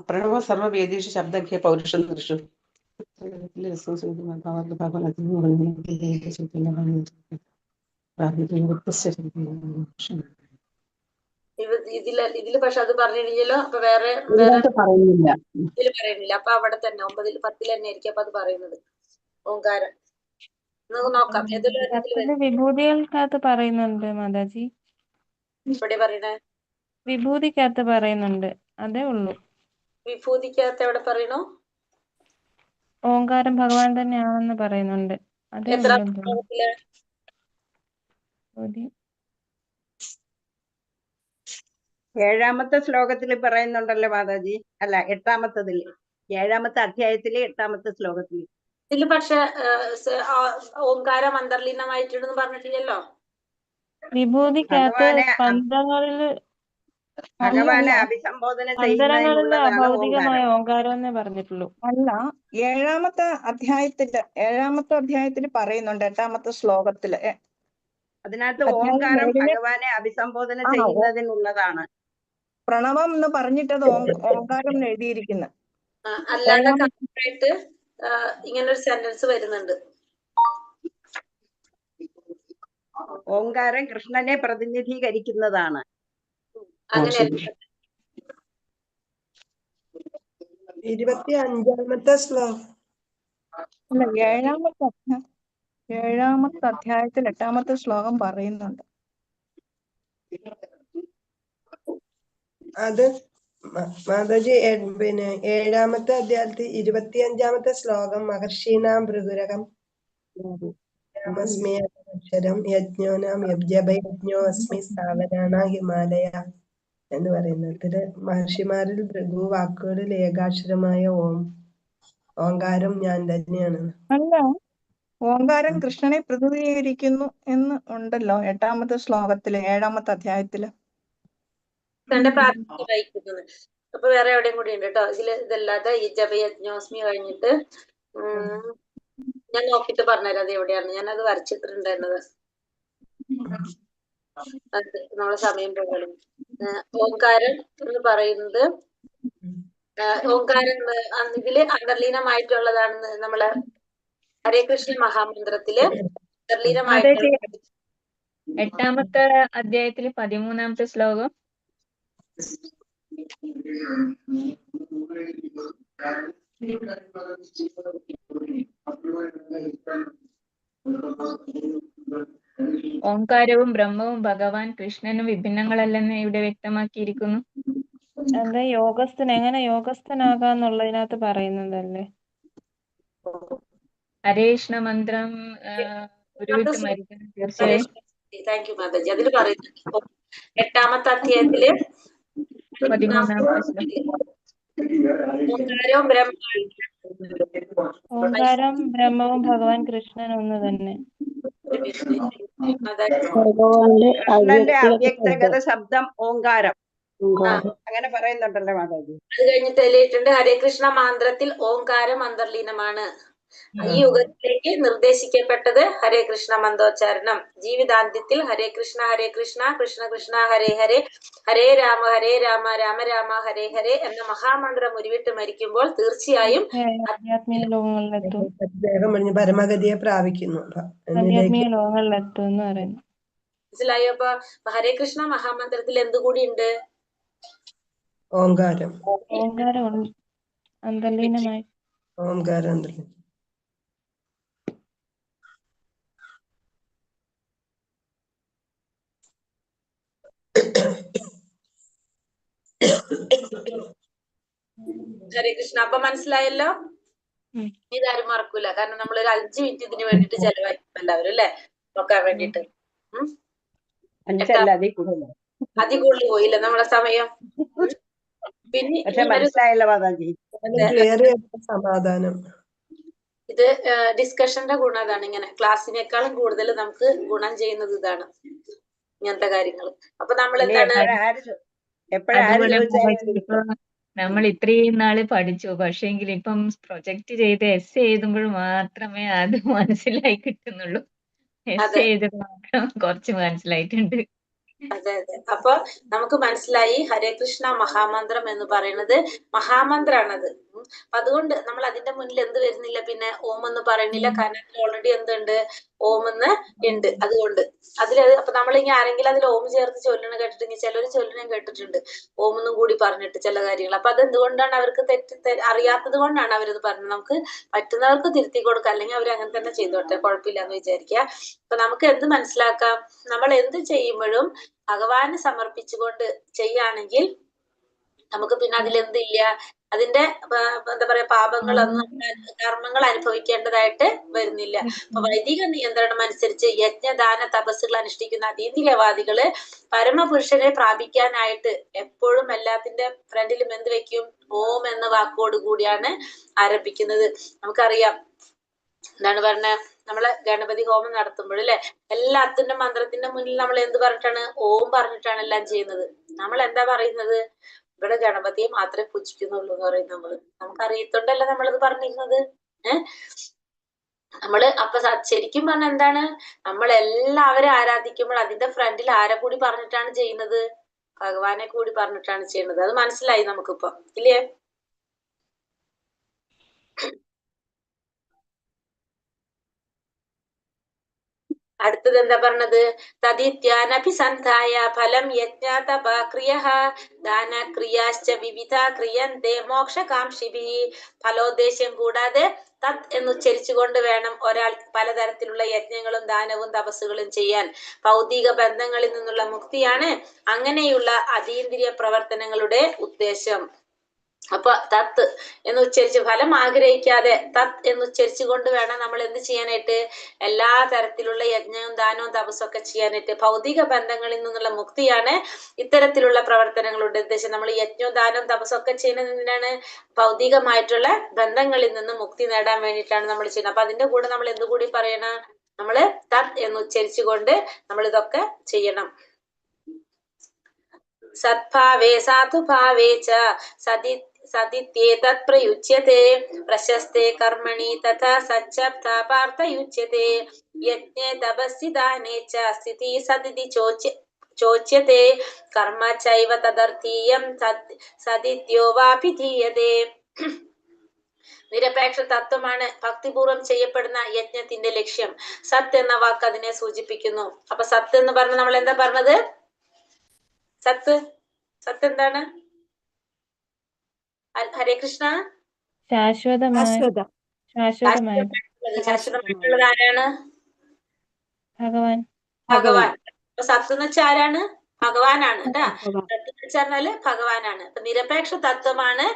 പ്രണവ സർവവേദീഷു ശബ്ദഖ്യ പൗരുഷം ദൃശു. ഇതില് പക്ഷെ അത് പറഞ്ഞില്ലല്ലോ. അപ്പൊ വേറെ പറയുന്നില്ല. ഇതില് പറയുന്നില്ല. അപ്പൊ അവിടെ തന്നെ 9-ൽ 10-ൽ തന്നെ ആയിരിക്കും അപ്പൊ അത് പറയുന്നത് ഓംകാരം. നമുക്ക് നോക്കാം ഏതെങ്കിലും വിഭൂതികൾക്കകത്ത് പറയുന്നുണ്ട് മാതാജി. ഇവിടെ പറയണേ വിഭൂതിക്കകത്ത് പറയുന്നുണ്ട്, അതേ ഉള്ളൂ. വിഭൂതിക്കകത്ത് എവിടെ പറയണു? ഓംകാരം ഭഗവാൻ തന്നെയാണെന്ന് പറയുന്നുണ്ട്, അതേ എത്ര ഉള്ളൂ. ശ്ലോകത്തില്? 7-ാമത്തെ ശ്ലോകത്തിൽ പറയുന്നുണ്ടല്ലോ മാതാജി. അല്ല, 8-ാമത്തതില്, 7-ാമത്തെ അധ്യായത്തിലെ 8-ാമത്തെ ശ്ലോകത്തിൽ. ഇതില് പക്ഷെ ഓംകാരം അന്തർലീനമായിട്ടുണ്ടെന്ന് പറഞ്ഞിട്ടില്ലല്ലോ. വിഭൂതിക്കകത്ത് പന്ത്രങ്ങളില് ഭഗവാനെ അഭിസംബോധന ചെയ്യുന്നതിനുള്ളതാണ് അഭൗതികമായ ഓംകാരം. ഓംകാരം എന്നേ പറഞ്ഞിട്ടുള്ളൂ. അല്ല, 7-ാമത്തെ അധ്യായത്തിൽ പറയുന്നുണ്ട് 8-ാമത്തെ ശ്ലോകത്തില്. അതിനകത്ത് ഓംകാരം ഭഗവാനെ അഭിസംബോധന ചെയ്യുന്നതിനുള്ളതാണ്. പ്രണവം എന്ന് പറഞ്ഞിട്ടത് ഓംകാരം എന്ന് എഴുതിയിരിക്കുന്നത്. അല്ലാതെ കറക്റ്റായിട്ട് ഇങ്ങനൊരു സെന്റൻസ് വരുന്നുണ്ട്. ഓംകാരം കൃഷ്ണനെ പ്രതിനിധീകരിക്കുന്നതാണ്. അങ്ങനെ 25-ാമത്തെ ശ്ലോകം. അല്ല, 7-ാമത്തെ അധ്യായത്തിൽ 8-ാമത്തെ ശ്ലോകം പറയുന്നുണ്ട്. അത് മാതാജി 7-ാമത്തെ അധ്യായത്തിൽ 25-ാമത്തെ ശ്ലോകം മഹർഷീനാം ഭൃഗുരകം അസ്മി അക്ഷരം യജ്ഞോനാം യജ്ഞോ അസ്മി സ്ഥാവനാണ ഹിമാലയ എന്ന് പറയുന്നത്. മഹർഷിമാരിൽ ഭൃഗു വാക്കുകളിൽ ഏകാക്ഷരമായ ഓങ്കാരം ഞാൻ തന്നെയാണ്. അല്ല, ഓങ്കാരം കൃഷ്ണനെ പ്രതിനിധീകരിക്കുന്നു എന്ന് ഉണ്ടല്ലോ 8-ാമത്തെ ശ്ലോകത്തില് 7-ാമത്തെ അധ്യായത്തില്. വഹിക്കുന്നത്. അപ്പൊ വേറെ എവിടെയും കൂടി ഉണ്ട് കേട്ടോ. ഇതല്ലാതെ ഈ ജപയജ്ഞോസ്മി കഴിഞ്ഞിട്ട് ഞാൻ നോക്കിട്ട് പറഞ്ഞുതരാം അത് എവിടെയാണ്. ഞാനത് വരച്ചിട്ടുണ്ടായിരുന്നത്. അത് നമ്മളെ സമയം പോലും. ഓംകാരം എന്ന് പറയുന്നത് ഓംകാരം ഇതില് അന്തർലീനമായിട്ടുള്ളതാണ്. നമ്മള് ഹരേ കൃഷ്ണ മഹാമന്ത്രത്തില് അന്തർലീനമായിട്ടുള്ള 8-ാമത്തെ അധ്യായത്തില് 13-ാമത്തെ ശ്ലോകം. ഓംകാരവും ബ്രഹ്മവും ഭഗവാൻ കൃഷ്ണനും വിഭിന്നങ്ങളല്ലെന്ന് ഇവിടെ വ്യക്തമാക്കിയിരിക്കുന്നു. എന്താ എങ്ങനെ യോഗസ്ഥനാകാന്നുള്ളതിനകത്ത് പറയുന്നതല്ലേ. ഹരേകൃഷ്ണ മന്ത്രം ഉരുവിട്ട് മരിക്കണം തീർച്ചയായും. Thank you Mataji. അതിൽ പറയുന്നത് 8-ാമത്തെ അധ്യായത്തില് 13-ാമത്തെ ശ്ലോകം. ഓംകാരം ബ്രഹ്മവും ഭഗവാൻ കൃഷ്ണൻ ഒന്ന് തന്നെ. കൃഷ്ണന്റെ അവ്യക്തഗത ശബ്ദം ഓംകാരം അങ്ങനെ പറയുന്നുണ്ടല്ലോ മാതാജി. അത് കഴിഞ്ഞിട്ട് എഴുതിയിട്ടുണ്ട് ഹരേ കൃഷ്ണ മന്ത്രത്തിൽ ഓംകാരം അന്തർലീനമാണ്. ഈ യുഗത്തിലേക്ക് നിർദ്ദേശിക്കപ്പെട്ടത് ഹരേ കൃഷ്ണ മന്ത്രോച്ചാരണം. ജീവിതാന്ത്യത്തിൽ ഹരേ കൃഷ്ണ കൃഷ്ണ കൃഷ്ണ ഹരേ ഹരേ ഹരേ രാമ രാമ രാമ ഹരേ ഹരേ എന്ന മഹാമന്ത്രം ഉരുവിട്ട് മരിക്കുമ്പോൾ തീർച്ചയായും ആധ്യാത്മിക ലോകങ്ങളിലെത്തും. വേഗം പറഞ്ഞ് പരമഗതിയെ പ്രാപിക്കുന്നു. ആധ്യാത്മിക ലോകങ്ങളിലെത്തും എന്ന് പറയുന്നു. മനസ്സിലായോ? അപ്പൊ ഹരേ കൃഷ്ണ മഹാമന്ത്രത്തിൽ എന്തുകൂടി ഉണ്ട്? ഓംകാരം. ഓംകാരം ഉണ്ട്. അന്തർലീനമായി. ഓംകാരം അന്തർലീനം. ഹരേ കൃഷ്ണ. അപ്പൊ മനസ്സിലായല്ലോ? ഇതാരും മറക്കൂല. കാരണം നമ്മളൊരു 5 മിനിറ്റ് ഇതിന് വേണ്ടിട്ട് ചെലവാക്കും എല്ലാവരും, അല്ലെ? നോക്കാൻ വേണ്ടിട്ട്. അതിൽ കൂടുതൽ പോയില്ല നമ്മളെ സമയം. പിന്നെ പക്ഷെ മനസ്സിലായല്ലോ മാതാജി. സമാധാനം. ഇത് ഡിസ്കഷന്റെ ഗുണം അതാണ്. ഇങ്ങനെ ക്ലാസ്സിനേക്കാളും കൂടുതൽ നമുക്ക് ഗുണം ചെയ്യുന്നത് ഇതാണ്, ഇങ്ങനത്തെ കാര്യങ്ങൾ. അപ്പൊ നമ്മൾ എന്താണ് നമ്മൾ ഇത്രയും നാള് പഠിച്ചു, പക്ഷേങ്കിൽ ഇപ്പം പ്രൊജക്ട് ചെയ്ത് എസ് എഴുതുമ്പോൾ മാത്രമേ അത് മനസ്സിലായി കിട്ടുന്നുള്ളൂ. എസ് എഴുതുമ്പോൾ മാത്രം കുറച്ച് മനസ്സിലായിട്ടുണ്ട്. അതെ അതെ. അപ്പൊ നമുക്ക് മനസ്സിലായി ഹരേ കൃഷ്ണ മഹാമന്ത്രം എന്ന് പറയുന്നത് മഹാമന്ത്രാണത്. അപ്പൊ അതുകൊണ്ട് നമ്മൾ അതിന്റെ മുന്നിൽ എന്ത് വരുന്നില്ല, പിന്നെ ഓം എന്ന് പറയുന്നില്ല. കാരണം അതിൽ ഓൾറെഡി എന്തുണ്ട്? ഓം എന്ന് ഉണ്ട്. അതുകൊണ്ട് അപ്പൊ നമ്മളിങ്ങനെ ആരെങ്കിലും അതിൽ ഓം ചേർത്ത് ചൊല്ലണ കേട്ടിട്ടുണ്ടെങ്കിൽ ചിലർ ചൊല്ലണം കേട്ടിട്ടുണ്ട്, ഓം എന്നും കൂടി പറഞ്ഞിട്ട് ചില കാര്യങ്ങൾ. അപ്പൊ അതെന്തുകൊണ്ടാണ്? അവർക്ക് അറിയാത്തത് കൊണ്ടാണ് അവരത് പറഞ്ഞത്. നമുക്ക് പറ്റുന്നവർക്ക് തിരുത്തി കൊടുക്കാം, അല്ലെങ്കിൽ അവർ അങ്ങനെ തന്നെ ചെയ്തോട്ടെ, കുഴപ്പമില്ല എന്ന് വിചാരിക്കുക. അപ്പൊ നമുക്ക് എന്ത് മനസ്സിലാക്കാം? നമ്മൾ എന്ത് ചെയ്യുമ്പോഴും ഭഗവാന് സമർപ്പിച്ചുകൊണ്ട് ചെയ്യുകയാണെങ്കിൽ നമുക്ക് പിന്നെ അതിലെന്തില്ല, അതിന്റെ എന്താ പറയാ പാപങ്ങളൊന്നും, കർമ്മങ്ങൾ അനുഭവിക്കേണ്ടതായിട്ട് വരുന്നില്ല. അപ്പൊ വൈദിക നിയന്ത്രണം അനുസരിച്ച് യജ്ഞദാന തപസ്സുകൾ അനുഷ്ഠിക്കുന്ന അതീന്ദ്രിയവാദികള് പരമപുരുഷനെ പ്രാപിക്കാനായിട്ട് എപ്പോഴും എല്ലാത്തിന്റെ ഫ്രണ്ടിലും എന്ത് വെക്കും? ഓം എന്ന വാക്കോട് കൂടിയാണ് ആരംഭിക്കുന്നത്. നമുക്കറിയാം എന്താണ് പറഞ്ഞ, നമ്മള് ഗണപതി ഹോമം നടത്തുമ്പോൾ അല്ലെ, എല്ലാത്തിന്റെ മന്ത്രത്തിന്റെ മുന്നിൽ നമ്മൾ എന്ത് പറഞ്ഞിട്ടാണ്? ഓം പറഞ്ഞിട്ടാണ് എല്ലാം ചെയ്യുന്നത്. നമ്മൾ എന്താ പറയുന്നത്? ഇവിടെ ഗണപതിയെ മാത്രമേ പൂജിക്കുന്നുള്ളൂ എന്ന് പറയും നമ്മള്. നമുക്കറിയത്തോണ്ടല്ല നമ്മളത് പറഞ്ഞിരുന്നത്. നമ്മള് അപ്പൊ ശരിക്കും പറഞ്ഞ എന്താണ്, നമ്മൾ എല്ലാവരും ആരാധിക്കുമ്പോൾ അതിന്റെ ഫ്രണ്ടിൽ ആരെ കൂടി പറഞ്ഞിട്ടാണ് ചെയ്യുന്നത്? ഭഗവാനെ കൂടി പറഞ്ഞിട്ടാണ് ചെയ്യുന്നത്. അത് മനസ്സിലായി നമുക്കിപ്പോ, ഇല്ലേ? അടുത്തത് എന്താ പറഞ്ഞത്? തദിത്യാനഭിസന്ധായ ഫലം യജ്ഞാതപക്രിയഃ ദാനക്രിയാശ്ച വിവിധ ക്രിയന്തെ മോക്ഷകാംക്ഷിഭിഃ. ഫലോദ്ദേശം കൂടാതെ തത് എന്നുച്ചരിച്ചുകൊണ്ട് വേണം ഒരാൾ പലതരത്തിലുള്ള യജ്ഞങ്ങളും ദാനവും തപസ്സുകളും ചെയ്യാൻ. ഭൗതിക ബന്ധങ്ങളിൽ നിന്നുള്ള മുക്തിയാണ് അങ്ങനെയുള്ള അതീന്ദ്രിയ പ്രവർത്തനങ്ങളുടെ ഉദ്ദേശം. അപ്പൊ തത്ത് എന്ന് ഉച്ചരിച്ച്, ഫലം ആഗ്രഹിക്കാതെ തത് എന്നുച്ചരിച്ചു കൊണ്ട് വേണം നമ്മൾ എന്ത് ചെയ്യാനായിട്ട്? എല്ലാ തരത്തിലുള്ള യജ്ഞവും ദാനവും തപസ്സും ഒക്കെ ചെയ്യാനായിട്ട്. ഭൗതിക ബന്ധങ്ങളിൽ നിന്നുള്ള മുക്തിയാണ് ഇത്തരത്തിലുള്ള പ്രവർത്തനങ്ങളുടെ ഉദ്ദേശം. നമ്മൾ യജ്ഞവും ദാനവും തപസ്സും ഒക്കെ ചെയ്യുന്നത് എന്തിനാണ്? ഭൗതികമായിട്ടുള്ള ബന്ധങ്ങളിൽ നിന്ന് മുക്തി നേടാൻ വേണ്ടിയിട്ടാണ് നമ്മൾ ചെയ്യുന്നത്. അപ്പൊ അതിന്റെ കൂടെ നമ്മൾ എന്തുകൂടി പറയണം? നമ്മള് തത് എന്ന് ഉച്ചരിച്ചുകൊണ്ട് നമ്മൾ ഇതൊക്കെ ചെയ്യണം. സദ്ഭാവേ സാധുഭാവേ ച സദിത്യേതത് പ്രയുജ്യത്തെ പ്രശസ്തേ കർമ്മണി തഥാ സച്ഛബ്ദ പാർത്ഥയുജ്യത്തെ യജ്ഞേ തപസ്സി ദാനേ ച സ്ഥിതി സദിതി ചോച്യത്തെ കർമ്മ ചൈവ തദർത്ഥീയം സദിത്യോ വാഭിധീയതേ. നിരപേക്ഷ തത്വമാണ് ഭക്തിപൂർവം ചെയ്യപ്പെടുന്ന യജ്ഞത്തിന്റെ ലക്ഷ്യം. സത്ത് എന്ന വാക്ക് അതിനെ സൂചിപ്പിക്കുന്നു. അപ്പൊ സത്ത് എന്ന് പറഞ്ഞ നമ്മൾ എന്താ പറഞ്ഞത്? സത്ത് എന്താണ്? ഹരേ കൃഷ്ണ. ശാശ്വതമായിട്ടുള്ളത് ആരാണ്? ഭഗവാൻ. അപ്പൊ സത്ത് എന്ന് വെച്ചാൽ ആരാണ്? ഭഗവാനാണ് കേട്ടാ. സത്ത് എന്ന് വെച്ചാല് ഭഗവാനാണ്. അപ്പൊ നിരപേക്ഷ തത്വമാണ്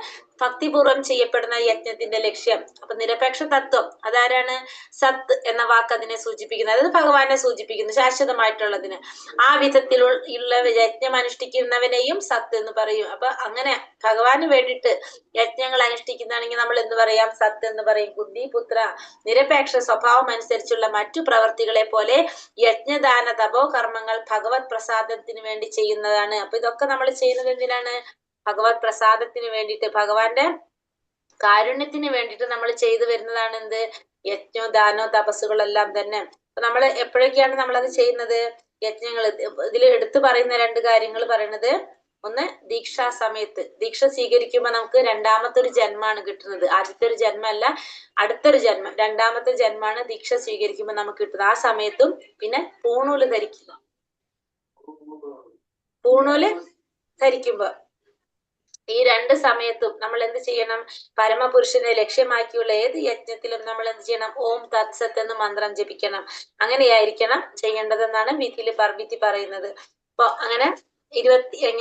ഭക്തിപൂർവം ചെയ്യപ്പെടുന്ന യജ്ഞത്തിന്റെ ലക്ഷ്യം. അപ്പൊ നിരപേക്ഷ തത്വം അതാരാണ്? സത്ത് എന്ന വാക്ക് അതിനെ സൂചിപ്പിക്കുന്നത്. അത് ഭഗവാനെ സൂചിപ്പിക്കുന്നു, ശാശ്വതമായിട്ടുള്ളതിന്. ആ വിധത്തിലുള്ള യജ്ഞം അനുഷ്ഠിക്കുന്നവനെയും സത്ത് എന്ന് പറയും. അപ്പൊ അങ്ങനെ ഭഗവാന് വേണ്ടിയിട്ട് യജ്ഞങ്ങൾ അനുഷ്ഠിക്കുന്നതാണെങ്കിൽ നമ്മൾ എന്ത് പറയാം? സത്ത് എന്ന് പറയും. ബുദ്ധി പുത്ര, നിരപേക്ഷ സ്വഭാവം അനുസരിച്ചുള്ള മറ്റു പ്രവർത്തികളെ പോലെ യജ്ഞദാന തപോ കർമ്മങ്ങൾ ഭഗവത് പ്രസാദത്തിന് വേണ്ടി ചെയ്യുന്നതാണ്. അപ്പൊ ഇതൊക്കെ നമ്മൾ ചെയ്യുന്നത് എന്തിനാണ്? ഭഗവത് പ്രസാദത്തിന് വേണ്ടിയിട്ട്, ഭഗവാന്റെ കാരുണ്യത്തിന് വേണ്ടിയിട്ട് നമ്മൾ ചെയ്തു വരുന്നതാണ് എന്ത്? യജ്ഞോ ദാനോ തപസ്സുകളെല്ലാം തന്നെ. അപ്പൊ നമ്മൾ എപ്പോഴൊക്കെയാണ് നമ്മളത് ചെയ്യുന്നത്? യജ്ഞങ്ങൾ ഇതിൽ എടുത്തു പറയുന്ന 2 കാര്യങ്ങൾ പറയുന്നത്, ഒന്ന് ദീക്ഷാ സമയത്ത്. ദീക്ഷ സ്വീകരിക്കുമ്പോൾ നമുക്ക് രണ്ടാമത്തെ ഒരു ജന്മാണ് കിട്ടുന്നത്. ആദ്യത്തെ ഒരു ജന്മല്ല, അടുത്തൊരു ജന്മം, രണ്ടാമത്തെ ജന്മാണ് ദീക്ഷ സ്വീകരിക്കുമ്പോൾ നമുക്ക് കിട്ടുന്നത്. ആ സമയത്തും പിന്നെ പൂണൂല് ധരിക്കുക. പൂണൂല് ധരിക്കുമ്പോ ഈ 2 സമയത്തും നമ്മൾ എന്ത് ചെയ്യണം? പരമപുരുഷനെ ലക്ഷ്യമാക്കിയുള്ള ഏത് യജ്ഞത്തിലും നമ്മൾ എന്ത് ചെയ്യണം? ഓം തത്സത്ത് എന്ന് മന്ത്രം ജപിക്കണം. അങ്ങനെയായിരിക്കണം ചെയ്യേണ്ടതെന്നാണ് വിധി പറയുന്നത്. അപ്പൊ അങ്ങനെ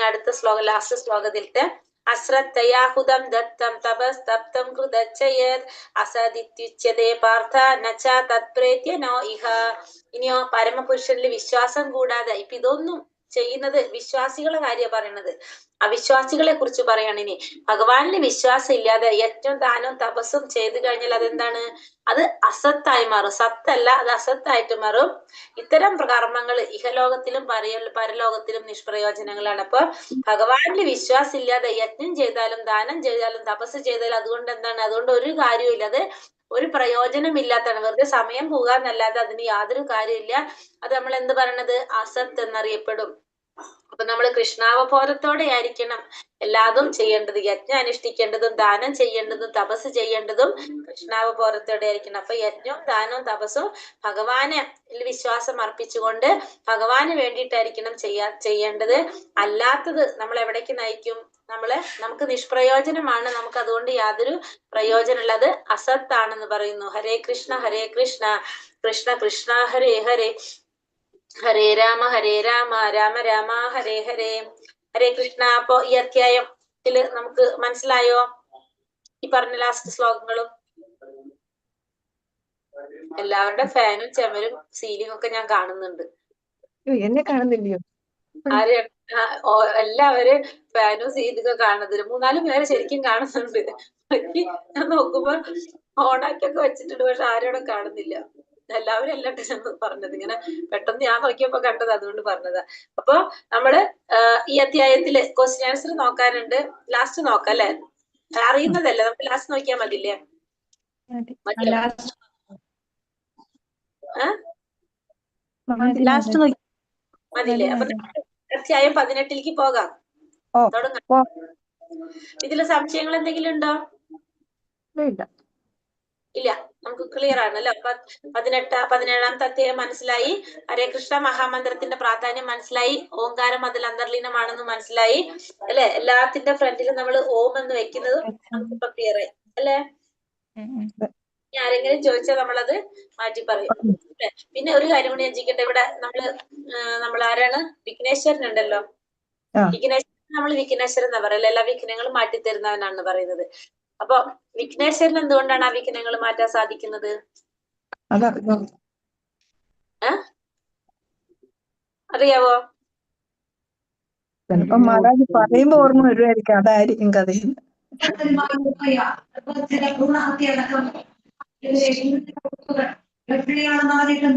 അടുത്ത ശ്ലോകം, ലാസ്റ്റ് ശ്ലോകത്തിലത്തെ അശ്രദ്ധയാഹുതം ദത്തം തപസ്തപ്തം കൃതച്ചയത് അസദിത്യുച്യതേ പാർത്ഥ നച്ച തത്പ്രേത്യ നോ ഇഹ. ഇനിയോ പരമപുരുഷനിൽ വിശ്വാസം കൂടാതെ, ഇപ്പൊ ഇതൊന്നും ചെയ്യുന്നത് വിശ്വാസികളെ കാര്യം പറയണത്, അവിശ്വാസികളെ കുറിച്ച് പറയാണ്. ഇനി ഭഗവാനിൽ വിശ്വാസം ഇല്ലാതെ യജ്ഞം ദാനവും തപസ്സും ചെയ്തു കഴിഞ്ഞാൽ അതെന്താണ്? അത് അസത്തായി മാറും. സത്തല്ല, അത് അസത്തായിട്ട് മാറും. ഇത്തരം കർമ്മങ്ങൾ ഇഹലോകത്തിലും പരലോകത്തിലും നിഷ്പ്രയോജനങ്ങളാണ്. അപ്പൊ ഭഗവാനിൽ വിശ്വാസം ഇല്ലാതെ യജ്ഞം ചെയ്താലും ദാനം ചെയ്താലും തപസ് ചെയ്താലും അതുകൊണ്ട് എന്താണ്? അതുകൊണ്ട് ഒരു കാര്യമില്ല, അത് ഒരു പ്രയോജനമില്ലാത്തതാണ്. വെറുതെ സമയം പോകാന്നല്ലാതെ അതിന് യാതൊരു കാര്യമില്ല. അത് നമ്മൾ എന്ത് പറയണത്? അസത്ത് എന്നറിയപ്പെടും. അപ്പൊ നമ്മൾ കൃഷ്ണാവബോധത്തോടെ ആയിരിക്കണം എല്ലാതും ചെയ്യേണ്ടത്. യജ്ഞം അനുഷ്ഠിക്കേണ്ടതും ദാനം ചെയ്യേണ്ടതും തപസ് ചെയ്യേണ്ടതും കൃഷ്ണാവബോധത്തോടെ ആയിരിക്കണം. അപ്പൊ യജ്ഞവും ദാനവും തപസ്സും ഭഗവാന് വിശ്വാസം അർപ്പിച്ചുകൊണ്ട് ഭഗവാന് വേണ്ടിയിട്ടായിരിക്കണം ചെയ്യേണ്ടത്. അല്ലാത്തത് നമ്മൾ എവിടേക്ക് നയിക്കും? നമുക്ക് നിഷ്പ്രയോജനമാണ്. നമുക്ക് അതുകൊണ്ട് യാതൊരു പ്രയോജനമുള്ളത് അസത്താണെന്ന് പറയുന്നു. ഹരേ കൃഷ്ണ കൃഷ്ണ കൃഷ്ണ ഹരേ ഹരേ, ഹരേ രാമ രാമ രാമ ഹരേ ഹരേ. ഹരേ കൃഷ്ണ. അപ്പൊ ഈ അധ്യായത്തില് നമുക്ക് മനസ്സിലായോ ഈ പറഞ്ഞ ലാസ്റ്റ് ശ്ലോകങ്ങളും? എല്ലാവരുടെ ഫാനും ചെമരും സീലിംഗ് ഒക്കെ ഞാൻ കാണുന്നുണ്ട്. എന്നെ കാണുന്നില്ലയോ? എല്ലാവരും ഫാനും സീലിംഗ് ഒക്കെ കാണുന്നുണ്ട്. 3-4 പേരെ ശരിക്കും കാണുന്നുണ്ട്. ഞാൻ നോക്കുമ്പോ ഓണാക്കിയൊക്കെ വെച്ചിട്ടുണ്ട്, പക്ഷെ ആരും അവിടെ കാണുന്നില്ല. എല്ലാവരും എല്ലാം പറഞ്ഞത് ഇങ്ങനെ പെട്ടെന്ന് ഞാൻ നോക്കിയപ്പോ കണ്ടത്, അതുകൊണ്ട് പറഞ്ഞതാ. അപ്പൊ നമ്മള് ഈ അധ്യായത്തില് ക്വസ്റ്റ്യൻ ആൻസർ നോക്കാനുണ്ട്. ലാസ്റ്റ് നോക്കാം അല്ലെ? അറിയുന്നതല്ലേ, നമുക്ക് ലാസ്റ്റ് നോക്കിയാൽ മതില്ലേ? മതില്ലേ? അപ്പൊ അധ്യായം 18ലേക്ക് പോകാം. തുടങ്ങാം. ഇതില് സംശയങ്ങൾ എന്തെങ്കിലും ഉണ്ടോ? ഇല്ല, നമുക്ക് ക്ലിയർ ആണല്ലോ. 17-ാമത്തെ അധ്യായം മനസ്സിലായി. ഹരേ കൃഷ്ണ മഹാമന്ത്രത്തിന്റെ പ്രാധാന്യം മനസ്സിലായി. ഓംകാരം അതിൽ അന്തർലീനമാണെന്ന് മനസ്സിലായി അല്ലെ? എല്ലാത്തിന്റെ ഫ്രണ്ടിലും നമ്മൾ ഓം എന്ന് വെക്കുന്നത് നമുക്കിപ്പോ ക്ലിയർ ആയി അല്ലെ? ആരെങ്കിലും ചോദിച്ചാൽ നമ്മളത് മാറ്റി പറയും. പിന്നെ ഒരു കാര്യം കൂടി ഞാൻ ചോദിക്കട്ടെ, ഇവിടെ നമ്മൾ ആരാണ്? വിഘ്നേശ്വരൻ ഉണ്ടല്ലോ. നമ്മൾ വിഘ്നേശ്വരൻ എന്നാ പറയല്ലേ? എല്ലാ വിഘ്നങ്ങളും മാറ്റിത്തരുന്നവനാണെന്ന് പറയുന്നത്. അപ്പൊ വിഘ്നേശ്വരൻ എന്തുകൊണ്ടാണ് ആ വിഘ്നങ്ങൾ മാറ്റാൻ സാധിക്കുന്നത്? അറിയാവോ? ചിലപ്പോ മാതാജി പറയുമ്പോ ഓർമ്മ വരുമായിരിക്കും, അതായിരിക്കും കഥയിൽ.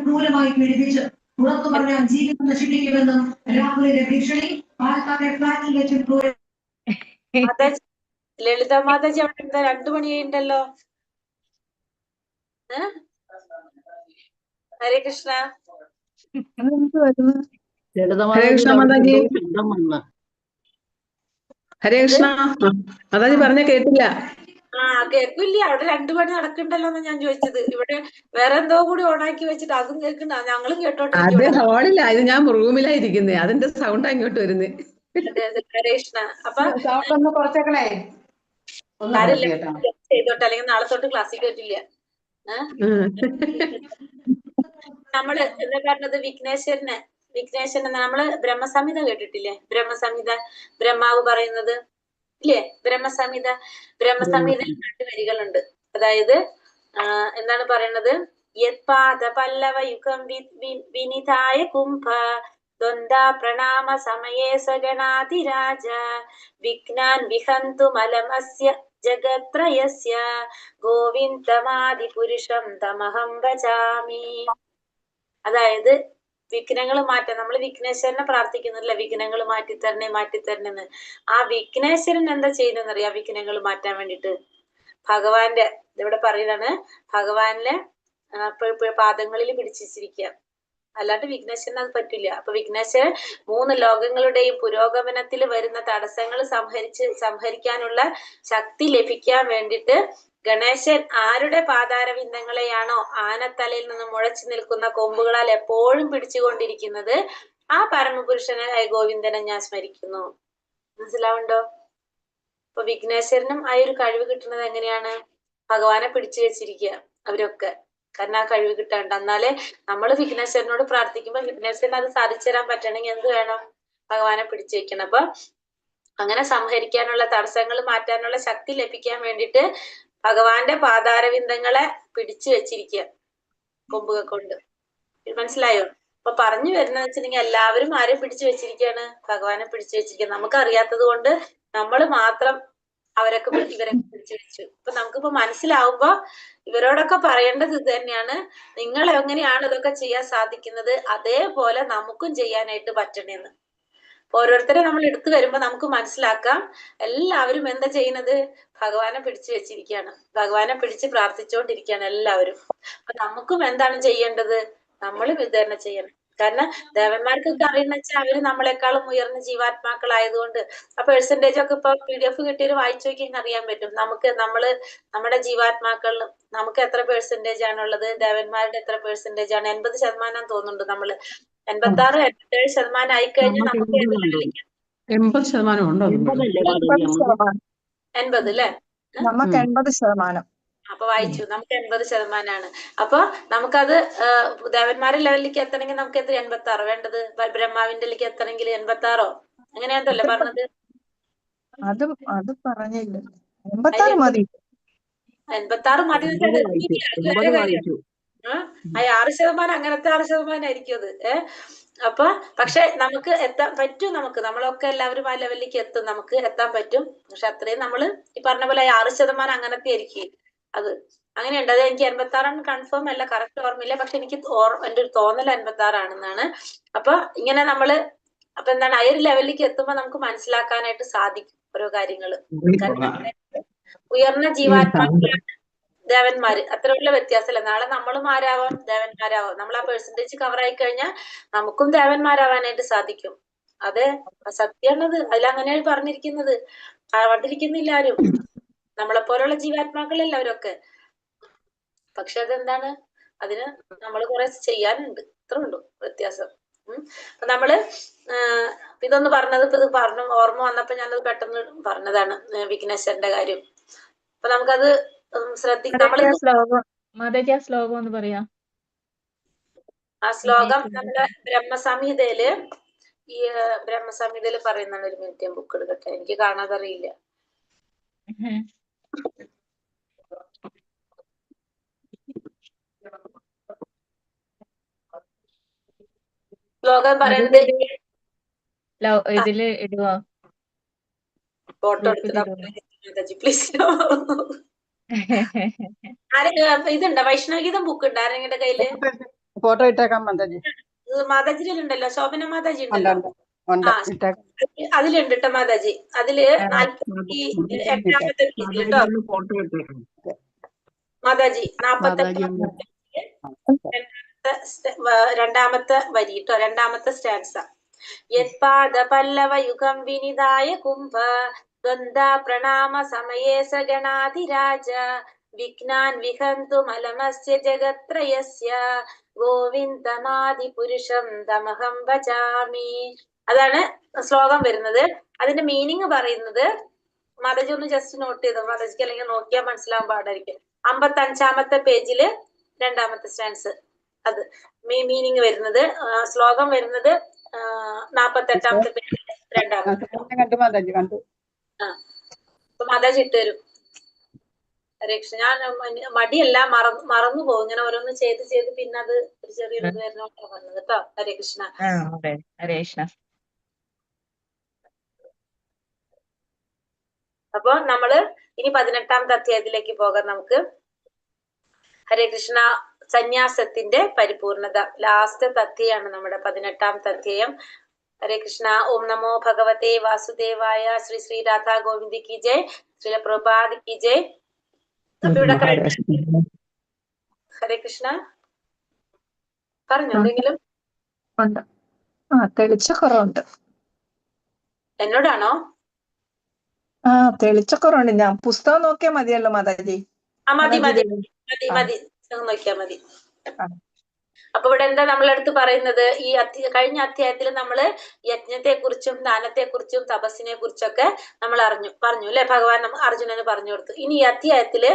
ക്രൂരമായി പീഡിപ്പിച്ച് പുറത്തു പറഞ്ഞാൽ ജീവിതം നശിപ്പിക്കുമെന്നും രാഹുലിന്റെ ഭീഷണി. പാലക്കാട്ടെ ഫ്ലാറ്റിൽ വെച്ച് ലളിത മാതാജി അവിടെ എന്താ 2 മണിയുണ്ടല്ലോ? ഹരേ കൃഷ്ണ. ഹരേ കൃഷ്ണ മാതാജി. ഹരേ കൃഷ്ണ മാതാജി പറഞ്ഞ കേട്ടില്ല. കേൾക്കില്ല. അവിടെ 2 മണി നടക്കണ്ടല്ലോ എന്ന് ഞാൻ ചോദിച്ചത്. ഇവിടെ വേറെ എന്തോ കൂടി ഓണാക്കി വെച്ചിട്ട് അതും കേൾക്കണ്ട. ഞങ്ങളും കേട്ടോട്ടെ. അത് ഹോളില്ല, ഇത് ഞാൻ റൂമിലായിരിക്കുന്നേ, അതിന്റെ സൗണ്ട് അങ്ങോട്ട് വരുന്നേ. ഹരേ കൃഷ്ണ. അപ്പൊ കുറച്ചേക്കണേ ചെയ്തോട്ടെ, അല്ലെങ്കിൽ നാളെ തൊട്ട് ക്ലാസ്സിൽ കേട്ടില്ല. നമ്മള് എന്താ പറഞ്ഞത്? വിഘ്നേശ്വരൻ നമ്മള് ബ്രഹ്മസംഹിത കേട്ടിട്ടില്ലേ? ബ്രഹ്മസംഹിത ബ്രഹ്മാവ് പറയുന്നത് ഇല്ലേ? ബ്രഹ്മസംഹിതയിൽ 2 വരികളുണ്ട്. അതായത് എന്താണ് പറയണത്? യത്പാദ പല്ലവ യുഗം വിനിതായ കുംഭ ദ്വന്ദ്വ പ്രണാമ സമയേ സഗണാതിരാജ വിഘ്നാൻ വിഹന്തു മലമസ്യ ജഗത്രയസ്യ ഗോവിന്ദമാദിപുരുഷം തമഹം ഭജാമി. അതായത് വിഘ്നങ്ങൾ മാറ്റാൻ നമ്മൾ വിഘ്നേശ്വരനെ പ്രാർത്ഥിക്കുന്നില്ല, വിഘ്നങ്ങൾ മാറ്റിത്തരണേ മാറ്റിത്തരണേന്ന്. ആ വിഘ്നേശ്വരൻ എന്താ ചെയ്യുന്നതെന്നറിയാം? വിഘ്നങ്ങൾ മാറ്റാൻ വേണ്ടിട്ട് ഭഗവാന്റെ ഇവിടെ പറയുന്നതാണ് ഭഗവാനിലെ പാദങ്ങളിൽ പിടിച്ചിരിക്കുക. അല്ലാണ്ട് വിഘ്നേശ്വരന് അത് പറ്റില്ല. അപ്പൊ വിഘ്നേശ്വരൻ 3 ലോകങ്ങളുടെയും പുരോഗമനത്തിൽ വരുന്ന തടസ്സങ്ങൾ സംഹരിക്കാനുള്ള ശക്തി ലഭിക്കാൻ വേണ്ടിയിട്ട് ഗണേശൻ ആരുടെ പാതാരവിന്ദങ്ങളെയാണോ ആനത്തലയിൽ നിന്ന് മുളച്ചു നിൽക്കുന്ന കൊമ്പുകളാൽ എപ്പോഴും പിടിച്ചുകൊണ്ടിരിക്കുന്നത് ആ പരമപുരുഷനായ ഗോവിന്ദനെ ഞാൻ സ്മരിക്കുന്നു. മനസ്സിലാവുണ്ടോ? അപ്പൊ വിഘ്നേശ്വരനും ആ ഒരു കഴിവ് കിട്ടുന്നത് എങ്ങനെയാണ്? ഭഗവാനെ പിടിച്ചു വെച്ചിരിക്കുക അവരൊക്കെ. കാരണം ആ കഴിവ് കിട്ടാണ്ട്. എന്നാലേ നമ്മൾ വിഘ്നേശ്വരനോട് പ്രാർത്ഥിക്കുമ്പോൾ വിഘ്നേശ്വരൻ അത് സാധിച്ചു തരാൻ പറ്റണമെങ്കിൽ എന്ത് വേണം? ഭഗവാനെ പിടിച്ചു വെക്കണം. അപ്പൊ അങ്ങനെ സംഹരിക്കാനുള്ള തടസ്സങ്ങൾ മാറ്റാനുള്ള ശക്തി ലഭിക്കാൻ വേണ്ടിയിട്ട് ഭഗവാന്റെ പാതാരവിന്ദങ്ങളെ പിടിച്ചു വെച്ചിരിക്കുക കൊമ്പുകൾ കൊണ്ട്. മനസ്സിലായോ? അപ്പൊ പറഞ്ഞു വരുന്നത് വെച്ചിട്ടുണ്ടെങ്കിൽ എല്ലാവരും ആരെ പിടിച്ചു വെച്ചിരിക്കുകയാണ്? ഭഗവാനെ പിടിച്ചു വെച്ചിരിക്കുക. നമുക്ക് അറിയാത്തത് കൊണ്ട് നമ്മൾ മാത്രം ഇവരൊക്കെ പിടിച്ചു വെച്ചു. അപ്പൊ നമുക്കിപ്പോ മനസ്സിലാവുമ്പോ ഇവരോടൊക്കെ പറയേണ്ടത് ഇത് തന്നെയാണ്. നിങ്ങൾ എങ്ങനെയാണ് ഇതൊക്കെ ചെയ്യാൻ സാധിക്കുന്നത് അതേപോലെ നമുക്കും ചെയ്യാനായിട്ട് പറ്റണേന്ന്. ഓരോരുത്തരെ നമ്മൾ എടുത്തു വരുമ്പോ നമുക്ക് മനസ്സിലാക്കാം എല്ലാവരും എന്താ ചെയ്യുന്നത്? ഭഗവാനെ പിടിച്ചു വെച്ചിരിക്കുകയാണ്. ഭഗവാനെ പിടിച്ച് പ്രാർത്ഥിച്ചുകൊണ്ടിരിക്കുകയാണ് എല്ലാവരും. അപ്പൊ നമുക്കും എന്താണ് ചെയ്യേണ്ടത്? നമ്മളും ഇത് തന്നെ ചെയ്യണം. കാരണം ദേവന്മാർക്കൊക്കെ അറിയുന്ന വെച്ചാൽ അവര് നമ്മളെക്കാളും ഉയർന്ന ജീവാത്മാക്കളായതുകൊണ്ട് ആ പെർസെന്റേജ് ഒക്കെ ഇപ്പൊ PDF കിട്ടിയൊരു വായിച്ചു നോക്കിയെങ്കിൽ അറിയാൻ പറ്റും. നമ്മുടെ ജീവാത്മാക്കളിൽ നമുക്ക് എത്ര പെർസെന്റേജ് ആണുള്ളത്, ദേവന്മാരുടെ എത്ര പെർസെന്റേജ് ആണ്? 80% തോന്നുന്നുണ്ട്. നമ്മള് 86-87% ആയിക്കഴിഞ്ഞാൽ നമുക്ക് 80% ഉണ്ടോ? 80 അല്ലേ? നമുക്ക് 80%. അപ്പൊ വായിച്ചു നമുക്ക് 80%. അപ്പൊ നമുക്കത് ദേവന്മാരുടെ ലെവലിലേക്ക് എത്തണമെങ്കിൽ നമുക്ക് എത്ര? 86 വേണ്ടത്. ബ്രഹ്മാവിന്റെ ലേക്ക് എത്തണമെങ്കിൽ 86 അങ്ങനെയാണ്ടല്ലേ പറഞ്ഞത്? അത് പറഞ്ഞില്ല. 86 മതി. 86 മതി. 6% അങ്ങനത്തെ 6% ആയിരിക്കും അത്. അപ്പൊ പക്ഷെ നമുക്ക് എത്താൻ പറ്റും. നമ്മളൊക്കെ എല്ലാവരും ആ ലെവലിലേക്ക് എത്തും. നമുക്ക് എത്താൻ പറ്റും. പക്ഷെ അത്രയും നമ്മള് ഈ പറഞ്ഞ പോലെ 6% അങ്ങനത്തെ ആയിരിക്കും അത്. അങ്ങനെയുണ്ട്. അത് എനിക്ക് 86 കൺഫേം അല്ല, കറക്റ്റ് ഓർമ്മയില്ല. പക്ഷെ എനിക്ക് എന്റെ ഒരു തോന്നൽ 86 ആണെന്നാണ്. അപ്പൊ ഇങ്ങനെ നമ്മള് അപ്പൊ എന്താണ് ആ ഒരു ലെവലിലേക്ക് എത്തുമ്പോ നമുക്ക് മനസ്സിലാക്കാനായിട്ട് സാധിക്കും ഓരോ കാര്യങ്ങള്. ഉയർന്ന ജീവാത്മാക്കളാണ് ദേവന്മാര്. അത്രയുള്ള വ്യത്യാസമല്ല. നാളെ നമ്മളും ആരാവാം? ദേവന്മാരാവാം. നമ്മൾ ആ പെർസെന്റേജ് കവർ ആയി കഴിഞ്ഞാൽ നമുക്കും ദേവന്മാരാവാനായിട്ട് സാധിക്കും. അത് സത്യമാണത്. അതിലങ്ങനെയാണ് പറഞ്ഞിരിക്കുന്നത്. ആവാണ്ടിരിക്കുന്നില്ല ആരും. നമ്മളെപ്പോലുള്ള ജീവാത്മാക്കളല്ല അവരൊക്കെ. പക്ഷെ അതെന്താണ്? അതിന് നമ്മൾ കുറെ ചെയ്യാനുണ്ട്. ഇത്രേ ഉള്ളൂ വ്യത്യാസം. അപ്പൊ നമ്മള് ഇതൊന്ന് പറഞ്ഞത് ഇപ്പൊ ഇത് പറഞ്ഞു ഓർമ്മ വന്നപ്പോ ഞാനത് പെട്ടെന്ന് പറഞ്ഞതാണ് വിഘ്നേശ്വരന്റെ കാര്യം. അപ്പൊ നമുക്കത് ശ്രദ്ധിക്കാം. മാതാജി ആ ശ്ലോകം ഒന്ന് പറയാ. ആ ശ്ലോകം നമ്മുടെ ബ്രഹ്മസംഹിതയില് പറയുന്നതാണ്. ഒരു മിനിറ്റ് ഞാൻ ബുക്ക് എടുക്കട്ടെ, എനിക്ക് കാണാതറിയില്ല. ശ്ലോകം പറയുന്നത് ഇതില് ഇടുവോ? ഫോട്ടോ എടുത്തിട്ട് പ്ലീസ്. ഇതുണ്ടോ വൈഷ്ണവഗീതം ബുക്ക് ഉണ്ടോ ആരെങ്കിലും കയ്യില്? ഫോട്ടോ ഇട്ടേക്കാം മാതാജി. മാതാജിയിൽ ഉണ്ടല്ലോ, ശോഭന മാതാജി ഉണ്ടല്ലോ. അതിലുണ്ട് കേട്ടോ മാതാജി. അതില് 48-ാമത്തെ പേജിൽ കേട്ടോ മാതാജി. 48-ാമത്തെ വരി കേട്ടോ, 2-ാമത്തെ സ്റ്റാൻസ. യത്പാദ പല്ലവ യുഗം വിനിതായ കുംഭ ദ്വന്ദ്വ പ്രണാമ സമയേ സഗണാധിരാജ വിഘ്നാൻ വിഹന്തു മലമസ്യ ജഗത്രയസ്യ ഗോവിന്ദമാദി പുരുഷം തമഹം ഭജാമി. അതാണ് ശ്ലോകം വരുന്നത്. അതിന്റെ മീനിങ് പറയുന്നത് മാതാജി ഒന്ന് ജസ്റ്റ് നോട്ട് ചെയ്തോ. മാതാജിക്ക് അല്ലെങ്കിൽ നോക്കിയാൽ മനസ്സിലാവാൻ പാടായിരിക്കും. 55-ാമത്തെ പേജില് 2-ാമത്തെ സ്റ്റാൻസ്. അത് മീനിങ് വരുന്നത്. ശ്ലോകം വരുന്നത് 48-ാമത്തെ പേജില് 2-ാമത്തെ. അപ്പൊ മാതാജി ഇട്ട് തരും. ഹരേ കൃഷ്ണ. ഞാൻ മടിയല്ല, മറന്നു പോകും. ഇങ്ങനെ ഓരോന്ന് ചെയ്ത് പിന്നെ അത് ഒരു ചെറിയൊരു ഇത് വരുന്നോട്ടാ പറഞ്ഞത് കേട്ടോ. ഹരേ കൃഷ്ണ. ഹരേ കൃഷ്ണ. അപ്പൊ നമ്മള് ഇനി 18-ാമത്തെ അധ്യായത്തിലേക്ക് പോകാം നമുക്ക്. ഹരേ കൃഷ്ണ. സന്യാസത്തിന്റെ പരിപൂർണത, ലാസ്റ്റ് അധ്യായമാണ് നമ്മുടെ 18-ാമത്തെ അധ്യായം. ഹരേ കൃഷ്ണ. ഓം നമോ ഭഗവതേ വാസുദേവായ. ശ്രീ ശ്രീ രാധാ ഗോവിന്ദ് കി ജയ്. ശ്രീല പ്രഭുപാദ് കി ജയ്. അപ്പൊ ഇവിടെ ഹരേ കൃഷ്ണ പറഞ്ഞു എന്തെങ്കിലും. ഉണ്ട്. തെളിച്ചക്കുറവുണ്ട്. എന്നോടാണോ? തെളിച്ചക്കുറവുണ്ട്. ഞാൻ പുസ്തകം നോക്കിയാൽ മതിയല്ലോ മാതാജി? മതി മതി മതി മതി നോക്കിയാ മതി. അപ്പൊ ഇവിടെ എന്താ നമ്മളടുത്ത് പറയുന്നത്? ഈ കഴിഞ്ഞ അധ്യായത്തിൽ നമ്മള് യജ്ഞത്തെ കുറിച്ചും ദാനത്തെ കുറിച്ചും തപസ്സിനെ കുറിച്ചൊക്കെ നമ്മൾ പറഞ്ഞു അല്ലെ? ഭഗവാൻ അർജുനന് പറഞ്ഞു കൊടുത്തു. ഇനി ഈ അധ്യായത്തില്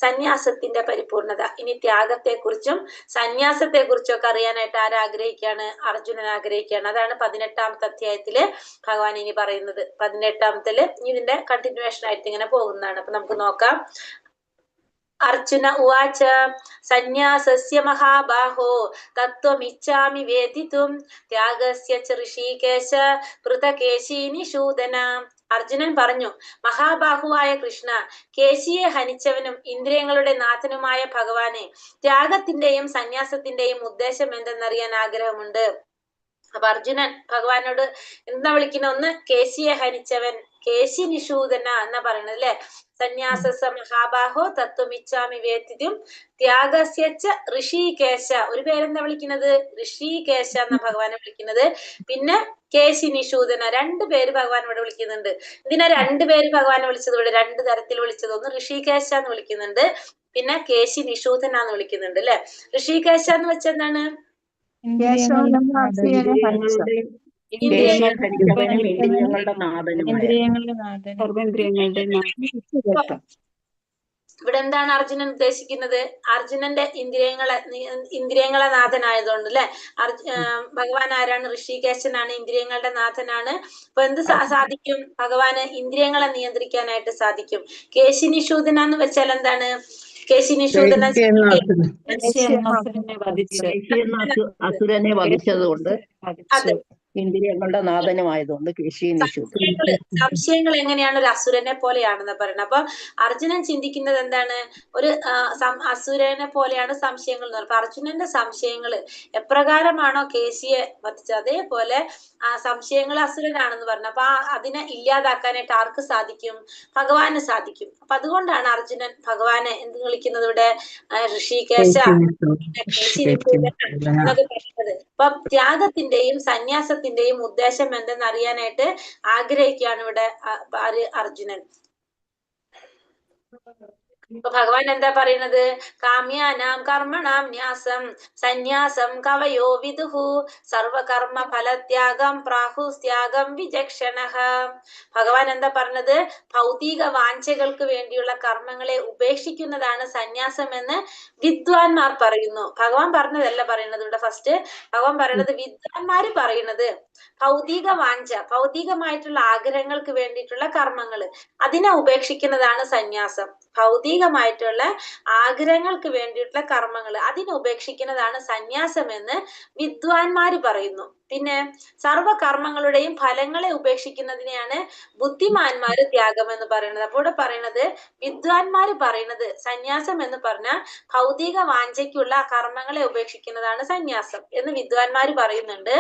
സന്യാസത്തിന്റെ പരിപൂർണത, ഇനി ത്യാഗത്തെ കുറിച്ചും സന്യാസത്തെ കുറിച്ചും ഒക്കെ അറിയാനായിട്ട് ആരാഗ്രഹിക്കാണ്? അർജുനൻ ആഗ്രഹിക്കുകയാണ്. അതാണ് 18ാമത്തെ അധ്യായത്തില് ഭഗവാൻ ഇനി പറയുന്നത്. 18ാമത്തില് ഇതിന്റെ കണ്ടിന്യൂവേഷൻ ആയിട്ട് ഇങ്ങനെ പോകുന്നതാണ്. അപ്പൊ നമുക്ക് നോക്കാം. അർജുന ഉവാച സന്യാസസ്യ മഹാബാഹോ തത്വമിച്ഛാമി വേദിതും ത്യാഗസ്യ ച ഋഷികേശ പൃഥകേശീനിഷൂദന. അർജുനൻ പറഞ്ഞു, മഹാബാഹുവായ കൃഷ്ണ, കേശിയെ ഹനിച്ചവനും ഇന്ദ്രിയങ്ങളുടെ നാഥനുമായ ഭഗവാനെ, ത്യാഗത്തിന്റെയും സന്യാസത്തിന്റെയും ഉദ്ദേശം എന്തെന്നറിയാൻ ആഗ്രഹമുണ്ട്. അപ്പൊ അർജുനൻ ഭഗവാനോട് എന്താ വിളിക്കുന്ന? ഒന്ന് കേശിയെ ഹനിച്ചവൻ, കേശി നിഷൂദന എന്നാ പറയുന്നത് അല്ലെ? സന്യാസ മഹാബാഹോ തത്വമിച്ഛാമി വേദിതും ത്യാഗസ്യ ച ഋഷികേശ. ഒരു പേരെന്താ വിളിക്കുന്നത്? ഋഷികേശ എന്നാ ഭഗവാനെ വിളിക്കുന്നത്. പിന്നെ കേശി നിഷൂദന, 2 പേര് ഭഗവാൻ ഇവിടെ വിളിക്കുന്നുണ്ട്. ഇതിനെ 2 പേര് ഭഗവാനെ വിളിച്ചത് ഇവിടെ 2 തരത്തിൽ വിളിച്ചത്. ഒന്ന് ഋഷികേശ എന്ന് വിളിക്കുന്നുണ്ട്, പിന്നെ കേശി നിഷൂദന എന്ന് വിളിക്കുന്നുണ്ട് അല്ലെ? ഋഷികേശ എന്ന് വെച്ചാൽ എന്താണ്? ഇവിടെ എന്താണ് അർജുനൻ ഉദ്ദേശിക്കുന്നത്? അർജുനന്റെ ഇന്ദ്രിയങ്ങളെ നാഥനായതുകൊണ്ട് അല്ലെ? ഭഗവാൻ ആരാണ്? ഋഷികേശനാണ്, ഇന്ദ്രിയങ്ങളുടെ നാഥനാണ്. അപ്പൊ എന്ത് സാധിക്കും? ഭഗവാന് ഇന്ദ്രിയങ്ങളെ നിയന്ത്രിക്കാനായിട്ട് സാധിക്കും. കേശിനിഷൂദന എന്ന് വെച്ചാൽ എന്താണ്? കേശിനിഷൂദന അസുരനെ വധിച്ചതുകൊണ്ട് അതെ, ഇന്ദ്രിയങ്ങളുടെ നാഥനുമായതുകൊണ്ട് സംശയങ്ങൾ എങ്ങനെയാണ് ഒരു അസുരനെ പോലെയാണെന്ന് പറയുന്നത്. അപ്പൊ അർജുനൻ ചിന്തിക്കുന്നത് എന്താണ്? ഒരു അസുരനെ പോലെയാണ് സംശയങ്ങൾ എന്ന് പറയുന്നത്. അപ്പൊ അർജുനന്റെ സംശയങ്ങൾ എപ്രകാരമാണോ കേശിയെ വധിച്ചത്, അതേപോലെ ആ സംശയങ്ങൾ അസുരനാണെന്ന് പറഞ്ഞു. അപ്പൊ അതിനെ ഇല്ലാതാക്കാനായിട്ട് ആർക്ക് സാധിക്കും? ഭഗവാന് സാധിക്കും. അപ്പൊ അതുകൊണ്ടാണ് അർജുനൻ ഭഗവാനെ എന്ത് വിളിക്കുന്നത് ഇവിടെ? ഋഷികേശ എന്നൊക്കെ പറയുന്നത്. അപ്പൊ ത്യാഗത്തിന്റെയും സന്യാസത്തിന്റെയും ഉദ്ദേശം എന്തെന്ന് അറിയാനായിട്ട് ആഗ്രഹിക്കുകയാണ് ഇവിടെ അർജുനൻ. അപ്പൊ ഭഗവാൻ എന്താ പറയുന്നത്? കാമ്യാനാം കർമ്മണാം ന്യാസം സന്യാസം കവയോ വിദുഹു സർവകർമ്മ ഫലത്യാഗം പ്രാഹുസ്ത്യാഗം വിചക്ഷണഃ. ഭഗവാൻ എന്താ പറഞ്ഞത്? ഭൗതിക വാഞ്ചകൾക്ക് വേണ്ടിയുള്ള കർമ്മങ്ങളെ ഉപേക്ഷിക്കുന്നതാണ് സന്യാസം എന്ന് വിദ്വാൻമാർ പറയുന്നു. ഭഗവാൻ പറഞ്ഞതല്ല പറയുന്നത് ഇവിടെ. ഫസ്റ്റ് ഭഗവാൻ പറയുന്നത് വിദ്വാൻമാര് പറയുന്നത് ഭൗതിക വാഞ്ച, ഭൗതികമായിട്ടുള്ള ആഗ്രഹങ്ങൾക്ക് വേണ്ടിയിട്ടുള്ള കർമ്മങ്ങൾ, അതിനെ ഉപേക്ഷിക്കുന്നതാണ് സന്യാസം. ഭൗതികമായിട്ടുള്ള ആഗ്രഹങ്ങൾക്ക് വേണ്ടിയിട്ടുള്ള കർമ്മങ്ങൾ അതിനെ ഉപേക്ഷിക്കുന്നതാണ് സന്യാസം എന്ന് വിദ്വാൻമാര് പറയുന്നു. പിന്നെ സർവകർമ്മങ്ങളുടെയും ഫലങ്ങളെ ഉപേക്ഷിക്കുന്നതിനെയാണ് ബുദ്ധിമാന്മാര് ത്യാഗം എന്ന് പറയുന്നത്. അപ്പോൾ ഇവിടെ പറയുന്നത് വിദ്വാൻമാര് പറയുന്നത് സന്യാസം എന്ന് പറഞ്ഞാൽ ഭൗതിക വാഞ്ചയ്ക്കുള്ള കർമ്മങ്ങളെ ഉപേക്ഷിക്കുന്നതാണ് സന്യാസം എന്ന് വിദ്വാൻമാര് പറയുന്നുണ്ട്.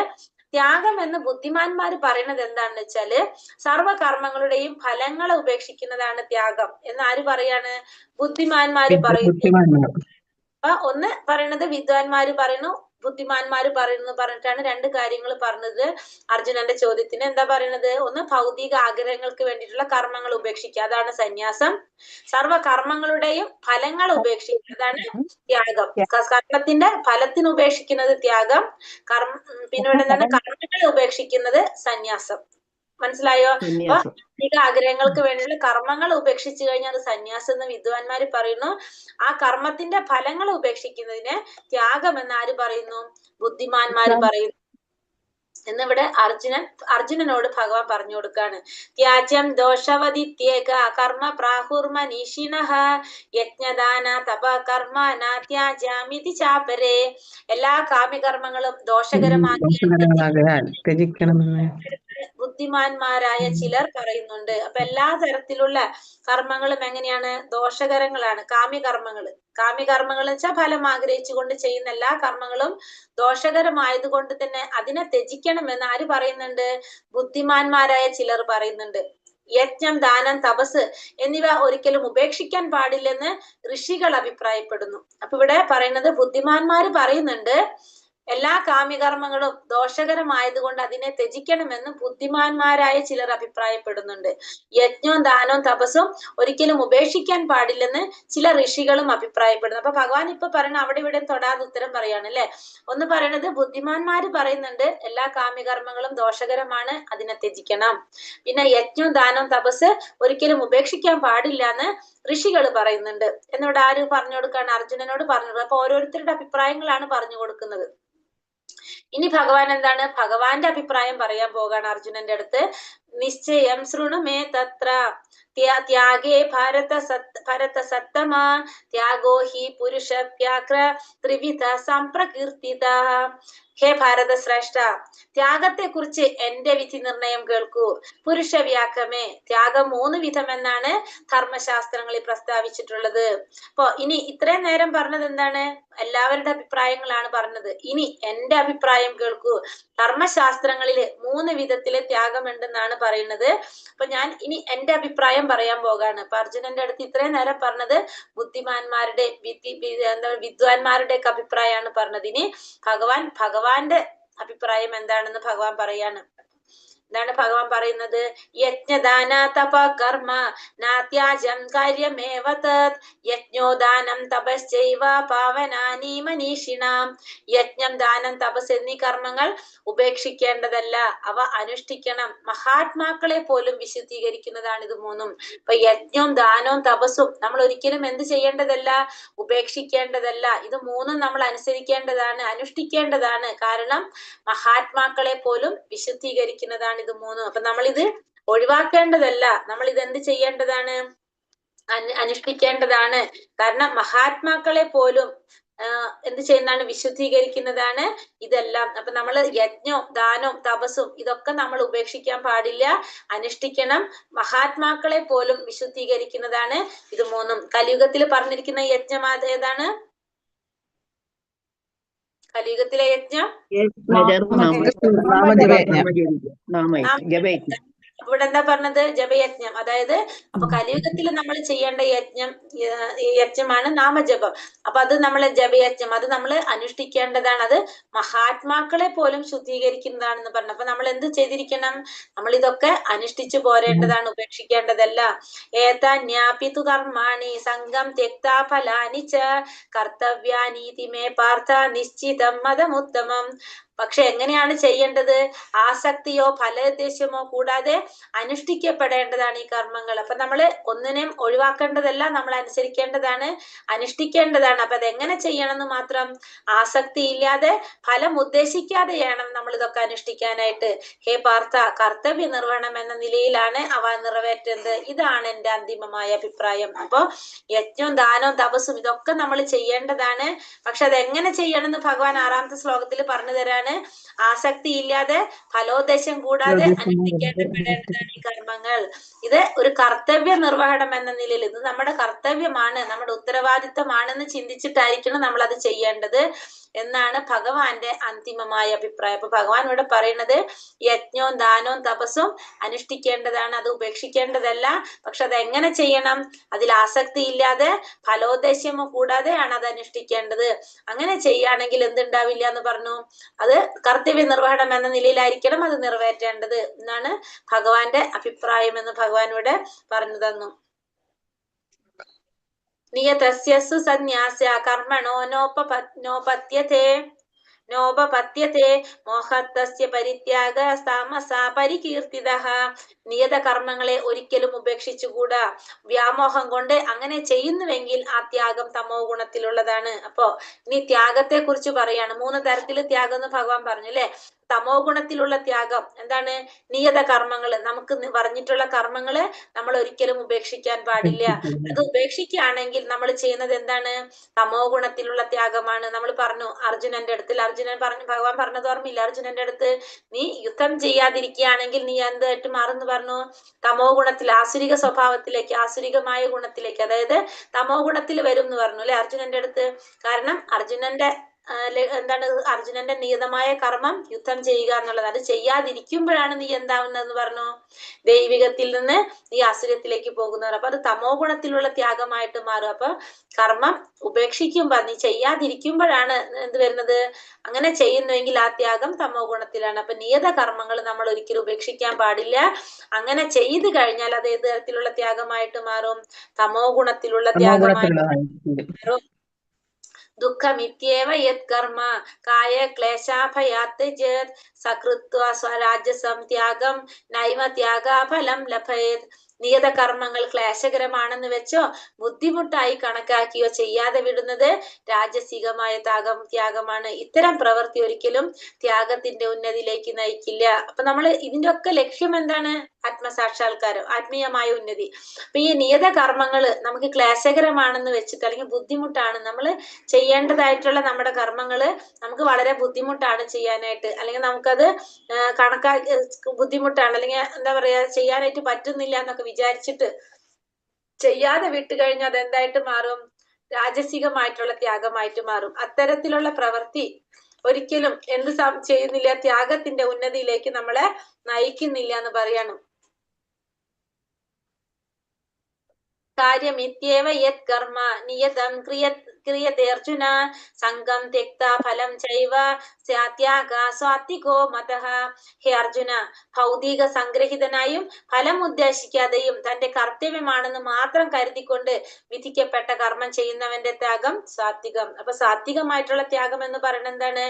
ത്യാഗം എന്ന് ബുദ്ധിമാന്മാര് പറയുന്നത് എന്താണെന്ന് വെച്ചാല് സർവകർമ്മങ്ങളുടെയും ഫലങ്ങളെ ഉപേക്ഷിക്കുന്നതാണ് ത്യാഗം എന്ന് ആര് പറയാണ്? ബുദ്ധിമാന്മാര് പറയുന്നു. അപ്പൊ ഒന്ന് പറയുന്നത് വിദ്വാൻമാര് പറയുന്നു, ബുദ്ധിമാന്മാര് പറയുന്നു പറഞ്ഞിട്ടാണ് 2 കാര്യങ്ങൾ പറഞ്ഞത്. അർജുനന്റെ ചോദ്യത്തിന് എന്താ പറയുന്നത്? ഒന്ന് ഭൗതിക ആഗ്രഹങ്ങൾക്ക് വേണ്ടിയിട്ടുള്ള കർമ്മങ്ങൾ ഉപേക്ഷിക്കുക, അതാണ് സന്യാസം. സർവകർമ്മങ്ങളുടെയും ഫലങ്ങൾ ഉപേക്ഷിക്കുക, അതാണ് ത്യാഗം. കർമ്മത്തിന്റെ ഫലത്തിന് ഉപേക്ഷിക്കുന്നത് ത്യാഗം, പിന്നീട് എന്താണ്? കർമ്മങ്ങളെ ഉപേക്ഷിക്കുന്നത് സന്യാസം. മനസ്സിലായോ? അപ്പൊ ഭൗതിക ആഗ്രഹങ്ങൾക്ക് വേണ്ടിയുള്ള കർമ്മങ്ങൾ ഉപേക്ഷിച്ചു കഴിഞ്ഞാൽ അത് സന്യാസം എന്ന് വിദ്വാൻമാര് പറയുന്നു. ആ കർമ്മത്തിന്റെ ഫലങ്ങൾ ഉപേക്ഷിക്കുന്നതിന് ത്യാഗം എന്ന് ആര് പറയുന്നു? ബുദ്ധിമാന്മാര് പറയുന്നു. എന്നിവിടെ അർജുനനോട് ഭഗവാൻ പറഞ്ഞു കൊടുക്കാണ്. ത്യാജ്യം ദോഷവദിത്യേക കർമ്മ പ്രാഹുർമനീഷിണഃ യജ്ഞദാന തപ കർമ്മന ത്യാജാമിതി ചാപരേ. എല്ലാ കാമ്യകർമ്മങ്ങളും ദോഷകരമാക്കിയാൽ ബുദ്ധിമാന്മാരായ ചിലർ പറയുന്നുണ്ട്. അപ്പൊ എല്ലാ തരത്തിലുള്ള കർമ്മങ്ങളും എങ്ങനെയാണ്? ദോഷകരങ്ങളാണ്. കാമ്യകർമ്മങ്ങൾ എന്ന് വെച്ചാൽ ഫലം ആഗ്രഹിച്ചുകൊണ്ട് ചെയ്യുന്ന എല്ലാ കർമ്മങ്ങളും ദോഷകരമായതുകൊണ്ട് തന്നെ അതിനെ ത്യജിക്കണമെന്ന് ആര് പറയുന്നുണ്ട്? ബുദ്ധിമാന്മാരായ ചിലർ പറയുന്നുണ്ട്. യജ്ഞം, ദാനം, തപസ് എന്നിവ ഒരിക്കലും ഉപേക്ഷിക്കാൻ പാടില്ലെന്ന് ഋഷികൾ അഭിപ്രായപ്പെടുന്നു. അപ്പൊ ഇവിടെ പറയുന്നത് ബുദ്ധിമാന്മാര് പറയുന്നുണ്ട് എല്ലാ കാമ്യകർമ്മങ്ങളും ദോഷകരമായതുകൊണ്ട് അതിനെ ത്യജിക്കണമെന്ന് ബുദ്ധിമാന്മാരായ ചിലർ അഭിപ്രായപ്പെടുന്നുണ്ട്. യജ്ഞവും ദാനവും തപസ്സും ഒരിക്കലും ഉപേക്ഷിക്കാൻ പാടില്ലെന്ന് ചില ഋഷികളും അഭിപ്രായപ്പെടുന്നു. അപ്പൊ ഭഗവാൻ ഇപ്പൊ പറയണ അവിടെ ഇവിടെ തൊടാതെ ഉത്തരം പറയാണ് അല്ലെ. ഒന്ന് പറയണത് ബുദ്ധിമാന്മാര് പറയുന്നുണ്ട് എല്ലാ കാമ്യകർമ്മങ്ങളും ദോഷകരമാണ്, അതിനെ ത്യജിക്കണം. പിന്നെ യജ്ഞവും ദാനവും തപസ് ഒരിക്കലും ഉപേക്ഷിക്കാൻ പാടില്ല എന്ന് ഋഷികൾ പറയുന്നുണ്ട്. എന്നോട് ആര് പറഞ്ഞു കൊടുക്കാണ്? അർജുനനോട് പറഞ്ഞു കൊടുക്കുക. അപ്പൊ ഓരോരുത്തരുടെ അഭിപ്രായങ്ങളാണ് പറഞ്ഞു കൊടുക്കുന്നത്. ഇനി ഭഗവാൻ എന്താണ്? ഭഗവാന്റെ അഭിപ്രായം പറയാൻ പോകാണ് അർജുനന്റെ അടുത്ത്. നിശ്ചയം ശൃണുമേ തത്ര ത്യാഗേ ഭരത സത്തമ ത്യാഗോ ഹി പുരുഷ വ്യാഘ്ര ത്രിവിധ സംപ്രകീർത്തിത. ഹേ ഭാരത ശ്രേഷ്ഠ, ത്യാഗത്തെ കുറിച്ച് എന്റെ വിധി നിർണയം കേൾക്കൂ. പുരുഷ വ്യാഘ്രമേ, ത്യാഗം 3 വിധം എന്നാണ് ധർമ്മശാസ്ത്രങ്ങളിൽ പ്രസ്താവിച്ചിട്ടുള്ളത്. അപ്പൊ ഇനി ഇത്രയും നേരം പറഞ്ഞത് എന്താണ്? എല്ലാവരുടെ അഭിപ്രായങ്ങളാണ് പറഞ്ഞത്. ഇനി എന്റെ അഭിപ്രായം കേൾക്കൂ. ധർമ്മശാസ്ത്രങ്ങളില് 3 വിധത്തിലെ ത്യാഗമുണ്ടെന്നാണ് പറയുന്നത്. അപ്പൊ ഞാൻ ഇനി എന്റെ അഭിപ്രായം പറയാൻ പോകാണ്. അപ്പൊ അർജുനന്റെ അടുത്ത് ഇത്രയും നേരം പറഞ്ഞത് ബുദ്ധിമാന്മാരുടെ വിദ്വാൻമാരുടെ ഒക്കെ അഭിപ്രായമാണ് പറഞ്ഞത്. ഇനി ഭഗവാന്റെ അഭിപ്രായം എന്താണെന്ന് ഭഗവാൻ പറയാണ്. എന്താണ് ഭഗവാൻ പറയുന്നത്? യജ്ഞദാന തപ കർമ്മ നാത്യാജം കാര്യമേവ തത് യജ്ഞോദാനം തപശ്ചൈവ പാവനാനി മനീഷിണാം. യജ്ഞം, ദാനം, തപസ് എന്നീ കർമ്മങ്ങൾ ഉപേക്ഷിക്കേണ്ടതല്ല, അവ അനുഷ്ഠിക്കണം. മഹാത്മാക്കളെ പോലും വിശുദ്ധീകരിക്കുന്നതാണ് ഇത് 3. ഇപ്പൊ യജ്ഞവും ദാനവും തപസ്സും നമ്മൾ ഒരിക്കലും എന്ത് ചെയ്യേണ്ടതല്ല? ഉപേക്ഷിക്കേണ്ടതല്ല. ഇത് 3 നമ്മൾ അനുസരിക്കേണ്ടതാണ്, അനുഷ്ഠിക്കേണ്ടതാണ്. കാരണം മഹാത്മാക്കളെ പോലും വിശുദ്ധീകരിക്കുന്നതാണ് ഇത് 3. അപ്പൊ നമ്മളിത് ഒഴിവാക്കേണ്ടതല്ല, നമ്മൾ ഇത് എന്ത് ചെയ്യേണ്ടതാണ്? അനുഷ്ഠിക്കേണ്ടതാണ്. കാരണം മഹാത്മാക്കളെ പോലും എന്ത് ചെയ്യുന്നതാണ്? വിശുദ്ധീകരിക്കുന്നതാണ് ഇതെല്ലാം. അപ്പൊ നമ്മൾ യജ്ഞവും ദാനവും തപസ്സും ഇതൊക്കെ നമ്മൾ ഉപേക്ഷിക്കാൻ പാടില്ല, അനുഷ്ഠിക്കണം. മഹാത്മാക്കളെ പോലും വിശുദ്ധീകരിക്കുന്നതാണ് ഇത് 3. കലിയുഗത്തിൽ പറഞ്ഞിരിക്കുന്ന യജ്ഞം ഏതാണ്? കലിയുഗത്തിലെ യജ്ഞം ഇവിടെ എന്താ പറഞ്ഞത്? ജപയജ്ഞം. അതായത് അപ്പൊ കലിയുഗത്തിൽ നമ്മൾ ചെയ്യേണ്ട യജ്ഞമാണ് നാമജപം. അപ്പൊ അത് നമ്മളെ ജപയജ്ഞം, അത് നമ്മൾ അനുഷ്ഠിക്കേണ്ടതാണ്. അത് മഹാത്മാക്കളെ പോലും ശുദ്ധീകരിക്കുന്നതാണെന്ന് പറഞ്ഞു. അപ്പൊ നമ്മൾ എന്ത് ചെയ്തിരിക്കണം? നമ്മൾ ഇതൊക്കെ അനുഷ്ഠിച്ചു പോരേണ്ടതാണ്, ഉപേക്ഷിക്കേണ്ടതല്ല. ഏതാന്യാപിതു കർമാണി സംഘം ത്യക്താ ഫലാനി ച കർത്തവ്യാനീതി മേ പാർത്ഥ നിശ്ചിതം മതമുത്തമം. പക്ഷെ എങ്ങനെയാണ് ചെയ്യേണ്ടത്? ആസക്തിയോ ഫലോദ്ദേശ്യമോ കൂടാതെ അനുഷ്ഠിക്കപ്പെടേണ്ടതാണ് ഈ കർമ്മങ്ങൾ. അപ്പൊ നമ്മൾ ഒന്നിനെയും ഒഴിവാക്കേണ്ടതല്ല, നമ്മൾ അനുസരിക്കേണ്ടതാണ്, അനുഷ്ഠിക്കേണ്ടതാണ്. അപ്പൊ അതെങ്ങനെ ചെയ്യണമെന്ന് മാത്രം? ആസക്തി ഇല്ലാതെ ഫലം ഉദ്ദേശിക്കാതെ ചെയ്യണം നമ്മൾ ഇതൊക്കെ അനുഷ്ഠിക്കാനായിട്ട്. ഹേ പാർത്ഥ, കർത്തവ്യ നിർവഹണം എന്ന നിലയിലാണ് അവ നിറവേറ്റുന്നത്. ഇതാണ് എന്റെ അന്തിമമായ അഭിപ്രായം. അപ്പൊ യജ്ഞവും ദാനവും തപസ്സും ഇതൊക്കെ നമ്മൾ ചെയ്യേണ്ടതാണ്. പക്ഷെ അതെങ്ങനെ ചെയ്യണമെന്ന് ഭഗവാൻ 6ാമത്തെ ശ്ലോകത്തിൽ പറഞ്ഞു തരാണ്. ആസക്തി ഇല്ലാതെ ഫലോദ്ദേശം കൂടാതെ അനുഷ്ഠിക്കേണ്ടപ്പെടേണ്ടതാണ് ഈ കർമ്മങ്ങൾ. ഇത് ഒരു കർത്തവ്യ നിർവഹണം എന്ന നിലയിൽ ഇത് നമ്മുടെ കർത്തവ്യമാണ്, നമ്മുടെ ഉത്തരവാദിത്തമാണെന്ന് ചിന്തിച്ചിട്ടായിരിക്കണം നമ്മൾ അത് ചെയ്യേണ്ടത് എന്നാണ് ഭഗവാന്റെ അന്തിമമായ അഭിപ്രായം. അപ്പൊ ഭഗവാൻ ഇവിടെ പറയുന്നത് യജ്ഞവും ദാനവും തപസ്സും അനുഷ്ഠിക്കേണ്ടതാണ്, അത് ഉപേക്ഷിക്കേണ്ടതല്ല. പക്ഷെ അത് എങ്ങനെ ചെയ്യണം? അതിൽ ആസക്തി ഇല്ലാതെ ഫലോദ്ദേശ്യമോ കൂടാതെയാണ് അത് അനുഷ്ഠിക്കേണ്ടത്. അങ്ങനെ ചെയ്യുകയാണെങ്കിൽ എന്തുണ്ടാവില്ല എന്ന് പറഞ്ഞു? അത് കർത്തവ്യ നിർവഹണം എന്ന നിലയിലായിരിക്കണം അത് നിറവേറ്റേണ്ടത് എന്നാണ് ഭഗവാന്റെ അഭിപ്രായം എന്ന് ഭഗവാൻ ഇവിടെ പറഞ്ഞു തന്നു. നിയതസ്യസു സന്യാസ്യ കർമ്മണോ നോപപത്യത്തെ മോഹത്തസ്യ പരിത്യാഗ താമസാ പരികീർത്തിതഃ. നിയത കർമ്മങ്ങളെ ഒരിക്കലും ഉപേക്ഷിച്ചുകൂടാ. വ്യാമോഹം കൊണ്ട് അങ്ങനെ ചെയ്യുന്നുവെങ്കിൽ ആ ത്യാഗം തമോ ഗുണത്തിലുള്ളതാണ്. അപ്പോ ഇനി ത്യാഗത്തെ കുറിച്ച് പറയാണ്. 3 തരത്തില് ത്യാഗം എന്ന് ഭഗവാൻ പറഞ്ഞു അല്ലെ. തമോ ഗുണത്തിലുള്ള ത്യാഗം എന്താണ്? നിയത കർമ്മങ്ങള്, നമുക്ക് പറഞ്ഞിട്ടുള്ള കർമ്മങ്ങള് നമ്മൾ ഒരിക്കലും ഉപേക്ഷിക്കാൻ പാടില്ല. അത് ഉപേക്ഷിക്കുകയാണെങ്കിൽ നമ്മൾ ചെയ്യുന്നത് എന്താണ്? തമോ ഗുണത്തിലുള്ള ത്യാഗമാണ്. നമ്മൾ പറഞ്ഞു അർജുനന്റെ അടുത്ത്, ഭഗവാൻ പറഞ്ഞത് ഓർമ്മയില്ല? അർജുനന്റെ അടുത്ത് നീ യുദ്ധം ചെയ്യാതിരിക്കുകയാണെങ്കിൽ നീ എന്തായിട്ട് മാറുന്നു പറഞ്ഞു? തമോ ഗുണത്തിൽ, ആസുരിക സ്വഭാവത്തിലേക്ക്, ആസുരികമായ ഗുണത്തിലേക്ക്, അതായത് തമോ ഗുണത്തിൽ വരും എന്ന് പറഞ്ഞു അല്ലെ അർജുനന്റെ അടുത്ത്. കാരണം അർജുനന്റെ എന്താണ് അർജുനന്റെ നിയതമായ കർമ്മം യുദ്ധം ചെയ്യുക എന്നുള്ളത്. അത് ചെയ്യാതിരിക്കുമ്പോഴാണ് നീ എന്താവുന്നതെന്ന് പറഞ്ഞു, ദൈവികത്തിൽ നിന്ന് നീ അസുരത്തിലേക്ക് പോകുന്നവർ. അപ്പൊ അത് തമോ ഗുണത്തിലുള്ള ത്യാഗമായിട്ട് മാറും. അപ്പൊ കർമ്മം ഉപേക്ഷിക്കുമ്പോ, നീ ചെയ്യാതിരിക്കുമ്പോഴാണ് എന്ത് വരുന്നത്, അങ്ങനെ ചെയ്യുന്നുവെങ്കിൽ ആ ത്യാഗം തമോ ഗുണത്തിലാണ്. അപ്പൊ നിയത കർമ്മങ്ങൾ നമ്മൾ ഒരിക്കലും ഉപേക്ഷിക്കാൻ പാടില്ല. അങ്ങനെ ചെയ്തു കഴിഞ്ഞാൽ അത് ഏത് തരത്തിലുള്ള ത്യാഗമായിട്ട് മാറും, തമോ ഗുണത്തിലുള്ള ത്യാഗമായിട്ട് മാറും. ദുഃഖമിത്യേവ യത് കർമ്മ കായ ക്ലേശാഭയാത് ജത് സകൃത്വ സ്വരാജ്യസം ത്യാഗം നൈവ ത്യാഗഫലം ലഭയത്. നിയത കർമ്മങ്ങൾ ക്ലേശകരമാണെന്ന് വെച്ചോ ബുദ്ധിമുട്ടായി കണക്കാക്കിയോ ചെയ്യാതെ വിടുന്നത് രാജസികമായ ത്യാഗമാണ്. ഇത്തരം പ്രവൃത്തി ഒരിക്കലും ത്യാഗത്തിന്റെ ഉന്നതിയിലേക്ക് നയിക്കില്ല. അപ്പൊ നമ്മൾ ഇതിന്റെ ഒക്കെ ലക്ഷ്യം എന്താണ്, ആത്മസാക്ഷാത്കാരം, ആത്മീയമായ ഉന്നതി. അപ്പൊ ഈ നിയത കർമ്മങ്ങൾ നമുക്ക് ക്ലേശകരമാണെന്ന് വെച്ചിട്ട് അല്ലെങ്കിൽ ബുദ്ധിമുട്ടാണ്, നമ്മൾ ചെയ്യേണ്ടതായിട്ടുള്ള നമ്മുടെ കർമ്മങ്ങള് നമുക്ക് വളരെ ബുദ്ധിമുട്ടാണ് ചെയ്യാനായിട്ട്, അല്ലെങ്കിൽ നമുക്കത് കണക്കാക്കി ബുദ്ധിമുട്ടാണ്, അല്ലെങ്കിൽ എന്താ പറയാ ചെയ്യാനായിട്ട് പറ്റുന്നില്ല എന്നൊക്കെ വിചാരിച്ചിട്ട് ചെയ്യാതെ വിട്ടു കഴിഞ്ഞാൽ അത് എന്തായിട്ട് മാറും, രാജസികമായിട്ടുള്ള ത്യാഗമായിട്ട് മാറും. അത്തരത്തിലുള്ള പ്രവൃത്തി ഒരിക്കലും എന്ത് ചെയ്യുന്നില്ല, ത്യാഗത്തിന്റെ ഉന്നതിയിലേക്ക് നമ്മളെ നയിക്കുന്നില്ല എന്ന് പറയണം. കാര്യമിത്യേവ യത് കർമ്മ നിയതം ക്രിയത്തെ അർജുന സംഘം ത്യക്ത ഫലം ചൈവ സ്യാത്യാഗ സ്വാത്വികോ മതഃ. ഹേ അർജുന, ഭൗതിക സംഗ്രഹിതനായും ഫലം ഉദ്ദേശിക്കാതെയും തന്റെ കർത്തവ്യമാണെന്ന് മാത്രം കരുതിക്കൊണ്ട് വിധിക്കപ്പെട്ട കർമ്മം ചെയ്യുന്നവന്റെ ത്യാഗം സാത്വികം. അപ്പൊ സാത്വികമായിട്ടുള്ള ത്യാഗം എന്ന് പറയുന്നത് എന്താണ്,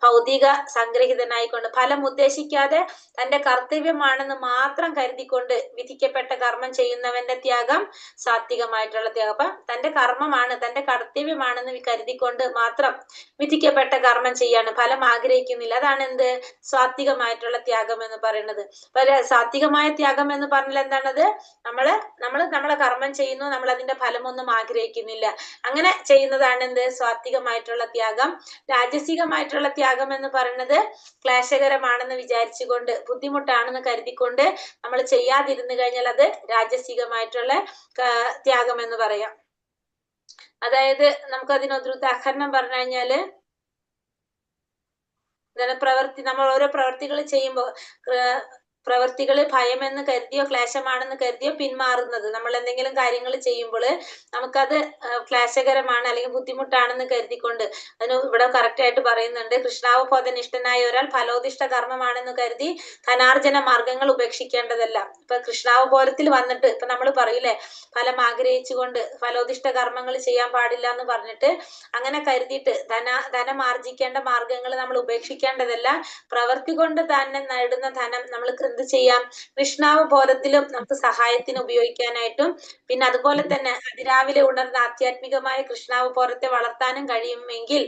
ഭൗതിക സംഗ്രഹിതനായിക്കൊണ്ട് ഫലം ഉദ്ദേശിക്കാതെ തന്റെ കർത്തവ്യമാണെന്ന് മാത്രം കരുതിക്കൊണ്ട് വിധിക്കപ്പെട്ട കർമ്മം ചെയ്യുന്നവന്റെ ത്യാഗം സാത്വികമായിട്ടുള്ള ത്യാഗം. അപ്പൊ തന്റെ കർമ്മമാണ്, തന്റെ കർത്തവ്യമാണെന്ന് കരുതിക്കൊണ്ട് മാത്രം വിധിക്കപ്പെട്ട കർമ്മം ചെയ്യാണ്, ഫലം ആഗ്രഹിക്കുന്നില്ല. അതാണ് എന്ത്, സാത്വികമായിട്ടുള്ള ത്യാഗം എന്ന് പറയുന്നത്. അപ്പൊ സാത്വികമായ ത്യാഗം എന്ന് പറഞ്ഞാൽ എന്താണത്, നമ്മളെ കർമ്മം ചെയ്യുന്നു, നമ്മൾ അതിന്റെ ഫലമൊന്നും ആഗ്രഹിക്കുന്നില്ല, അങ്ങനെ ചെയ്യുന്നതാണ് എന്ത്, സാത്വികമായിട്ടുള്ള ത്യാഗം. രാജസികമായിട്ടുള്ള ത്യാഗം എന്ന് പറയുന്നത് ക്ലേശകരമാണെന്ന് വിചാരിച്ചുകൊണ്ട് ബുദ്ധിമുട്ടാണെന്ന് കരുതിക്കൊണ്ട് നമ്മൾ ചെയ്യാതിരുന്നു കഴിഞ്ഞാൽ അത് രാജസികമായിട്ടുള്ള ത്യാഗം എന്ന് പറയാം. അതായത് നമുക്ക് അതിനൊരു ഉദാഹരണം പറഞ്ഞു കഴിഞ്ഞാല്, നമ്മൾ ഓരോ പ്രവർത്തികൾ ചെയ്യുമ്പോൾ പ്രവൃത്തികൾ ഭയമെന്ന് കരുതിയോ ക്ലേശമാണെന്ന് കരുതിയോ പിന്മാറുന്നത്, നമ്മൾ എന്തെങ്കിലും കാര്യങ്ങൾ ചെയ്യുമ്പോൾ നമുക്കത് ക്ലേശകരമാണ് അല്ലെങ്കിൽ ബുദ്ധിമുട്ടാണെന്ന് കരുതിക്കൊണ്ട്, അതിന് ഇവിടെ കറക്റ്റ് ആയിട്ട് പറയുന്നുണ്ട്, കൃഷ്ണാവബോധനിഷ്ഠനായ ഒരാൾ ഫലോദിഷ്ട കർമ്മമാണെന്ന് കരുതി ധനാർജന മാർഗങ്ങൾ ഉപേക്ഷിക്കേണ്ടതല്ല. ഇപ്പൊ കൃഷ്ണാവബോധത്തിൽ വന്നിട്ട് ഇപ്പൊ നമ്മൾ പറയില്ലേ, ഫലം ആഗ്രഹിച്ചുകൊണ്ട് ഫലോദിഷ്ട കർമ്മങ്ങൾ ചെയ്യാൻ പാടില്ല എന്ന് പറഞ്ഞിട്ട് അങ്ങനെ കരുതിയിട്ട് ധനം ആർജിക്കേണ്ട മാർഗങ്ങൾ നമ്മൾ ഉപേക്ഷിക്കേണ്ടതല്ല. പ്രവൃത്തി കൊണ്ട് തന്നെ നേടുന്ന ധനം നമ്മൾ എന്ത് ചെയ്യാം, കൃഷ്ണാവബോധത്തിലും നമുക്ക് സഹായത്തിന് ഉപയോഗിക്കാനായിട്ടും, പിന്നെ അതുപോലെ തന്നെ അതിരാവിലെ ഉണർന്ന ആധ്യാത്മികമായ കൃഷ്ണാവബോധത്തെ വളർത്താനും കഴിയുമെങ്കിൽ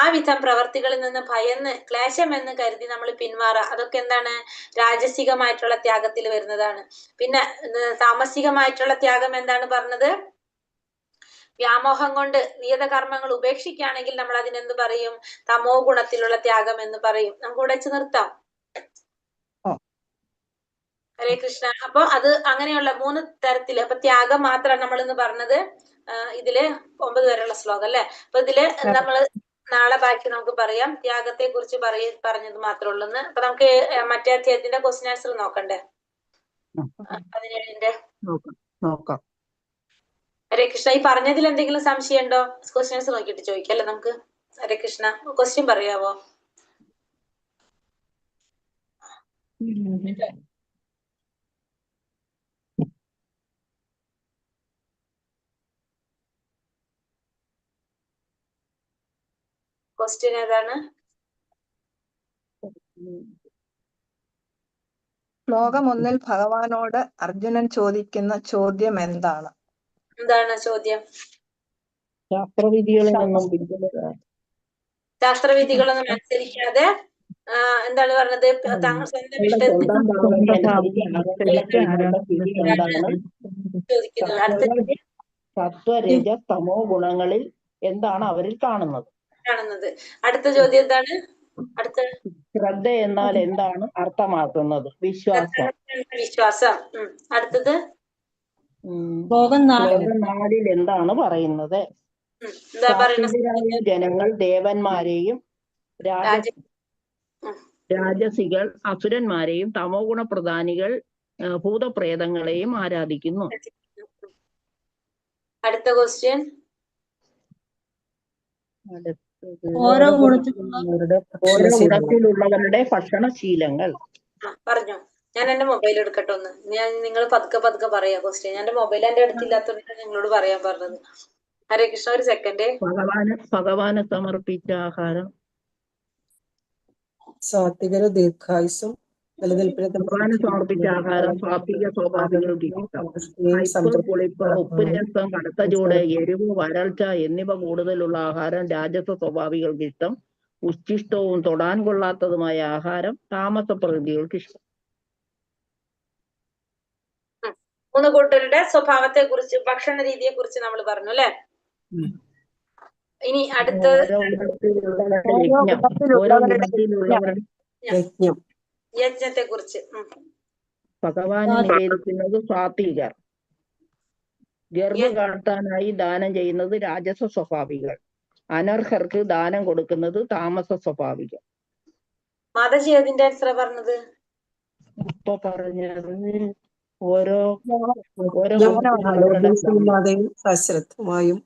ആ വിധം പ്രവർത്തികളിൽ നിന്ന് ഭയന്ന് ക്ലേശമെന്ന് കരുതി നമ്മൾ പിന്മാറുക. അതൊക്കെ എന്താണ്, രാജസികമായിട്ടുള്ള ത്യാഗത്തിൽ വരുന്നതാണ്. പിന്നെ താമസികമായിട്ടുള്ള ത്യാഗം എന്താണ് പറഞ്ഞത്, വ്യാമോഹം കൊണ്ട് നിയത കർമ്മങ്ങൾ ഉപേക്ഷിക്കുകയാണെങ്കിൽ നമ്മൾ അതിനെന്ത് പറയും, തമോ ഗുണത്തിലുള്ള ത്യാഗം എന്ന് പറയും. നമുക്ക് ഇവിടെ വെച്ച് നിർത്താം. ഹരേ കൃഷ്ണ. അപ്പൊ അത് അങ്ങനെയുള്ള 3 തരത്തില്, അപ്പൊ ത്യാഗം മാത്രമാണ് നമ്മൾ ഇന്ന് പറഞ്ഞത്. ഇതില് 9 വരെയുള്ള ശ്ലോകം അല്ലെ. അപ്പൊ ഇതില് നമ്മള് നാളെ ബാക്കി നമുക്ക് പറയാം. ത്യാഗത്തെ കുറിച്ച് പറഞ്ഞത് മാത്രമേ ഉള്ളൂ. അപ്പൊ നമുക്ക് മറ്റേ അധ്യായത്തിന്റെ ക്വസ്റ്റ്യൻ ആൻസർ നോക്കണ്ടേ, 17ന്റെ നോക്കാം. ഹരേ കൃഷ്ണ. ഈ പറഞ്ഞതിൽ എന്തെങ്കിലും സംശയം ഉണ്ടോ? ക്വസ്റ്റ്യൻ ആൻസർ നോക്കിയിട്ട് ചോദിക്കാം അല്ലെ നമുക്ക്. ഹരേ കൃഷ്ണ, ക്വസ്റ്റ്യൻ പറയാവോ? ക്വസ്റ്റ്യൻ ഏതാണ്? ശ്ലോകം 1 ഭഗവാനോട് അർജുനൻ ചോദിക്കുന്ന ചോദ്യം എന്താണ്? എന്താണ് ചോദ്യം? ശാസ്ത്രവിധികളൊന്നും അനുസരിക്കാതെ എന്താണ് പറഞ്ഞത്, താങ്കൾ സ്വന്തം ഇഷ്ടത്തിന് ചോദിക്കുന്നത്. അടുത്ത സത്വരജ തമോ ഗുണങ്ങളിൽ എന്താണ് അവരിൽ കാണുന്നത്? അടുത്ത ചോദ്യം എന്താണ്? അടുത്ത ശ്രദ്ധ എന്നാൽ എന്താണ് അർത്ഥമാക്കുന്നത്? വിശ്വാസം. അടുത്തത് ലോകം 4 എന്താണ് പറയുന്നത്? എന്താ പറയുന്നത്? സാത്വികരായ ജനങ്ങൾ ദേവന്മാരെയും രാജ ഉം. രാജസികൾ അസുരന്മാരെയും തമോ ഗുണ പ്രധാനികൾ ഭൂതപ്രേതങ്ങളെയും ആരാധിക്കുന്നു. അടുത്ത ക്വസ്റ്റ്യൻ. അടുത്തത് ഓരോ ഗുണത്തിലുള്ളവരുടെ ഓരോ ഭക്ഷണശീലങ്ങൾ. ഗുണത്തിലുള്ളവരുടെ ഭക്ഷണശീലങ്ങൾ. പറഞ്ഞോ. ഞാൻ എന്റെ മൊബൈൽ എടുക്കട്ടെ ഒന്ന്. ഞാൻ നിങ്ങൾ പതുക്കെ പറയാ ക്വസ്റ്റ്യൻ. ഞാൻ എന്റെ മൊബൈൽ എന്റെ അടുത്തില്ലാത്തതുകൊണ്ടാണ് നിങ്ങളോട് പറയാൻ പറഞ്ഞത്. ഹരേ കൃഷ്ണ, ഒരു സെക്കൻഡ്. ഭഗവാന് സമർപ്പിച്ച ആഹാരം. സാത്വികന് ദീർഘായുസും നിലനിൽപ്പിനെ ഭഗവാന് സമർപ്പിച്ച ആഹാരം സാത്വിക സ്വാഭാവികൾക്ക് ഇഷ്ടം. കയ്പ്, പുളിപ്പ്, ഉപ്പ് രസം, കടുത്ത ചൂട്, എരിവ്, വരൾച്ച എന്നിവ കൂടുതലുള്ള ആഹാരം രാജസ സ്വാഭാവികൾക്ക് ഇഷ്ടം. ഉച്ഛിഷ്ടവും തൊടാൻ കൊള്ളാത്തതുമായ ആഹാരം താമസ പ്രകൃതികൾക്ക് ഇഷ്ടം. 3 കൂട്ടരുടെ സ്വഭാവത്തെ കുറിച്ച്, ഭക്ഷണ രീതിയെ കുറിച്ച് നമ്മൾ പറഞ്ഞു അല്ലെ. ഇനി അടുത്തത് യജ്ഞത്തെ കുറിച്ച്. ഭഗവാന് നിവേദിക്കുന്നത് സാത്വികർ. ഗർഭ കാട്ടാനായി ദാനം ചെയ്യുന്നത് രാജസ സ്വഭാവികൾ. അനർഹർക്ക് ദാനം കൊടുക്കുന്നത് താമസ സ്വഭാവികൾ. മാതാജി ഏതിന്റെ ആൻസറാ പറഞ്ഞത്? ഇപ്പൊ പറഞ്ഞത് ഓരോ സശ്രദ്ധമായും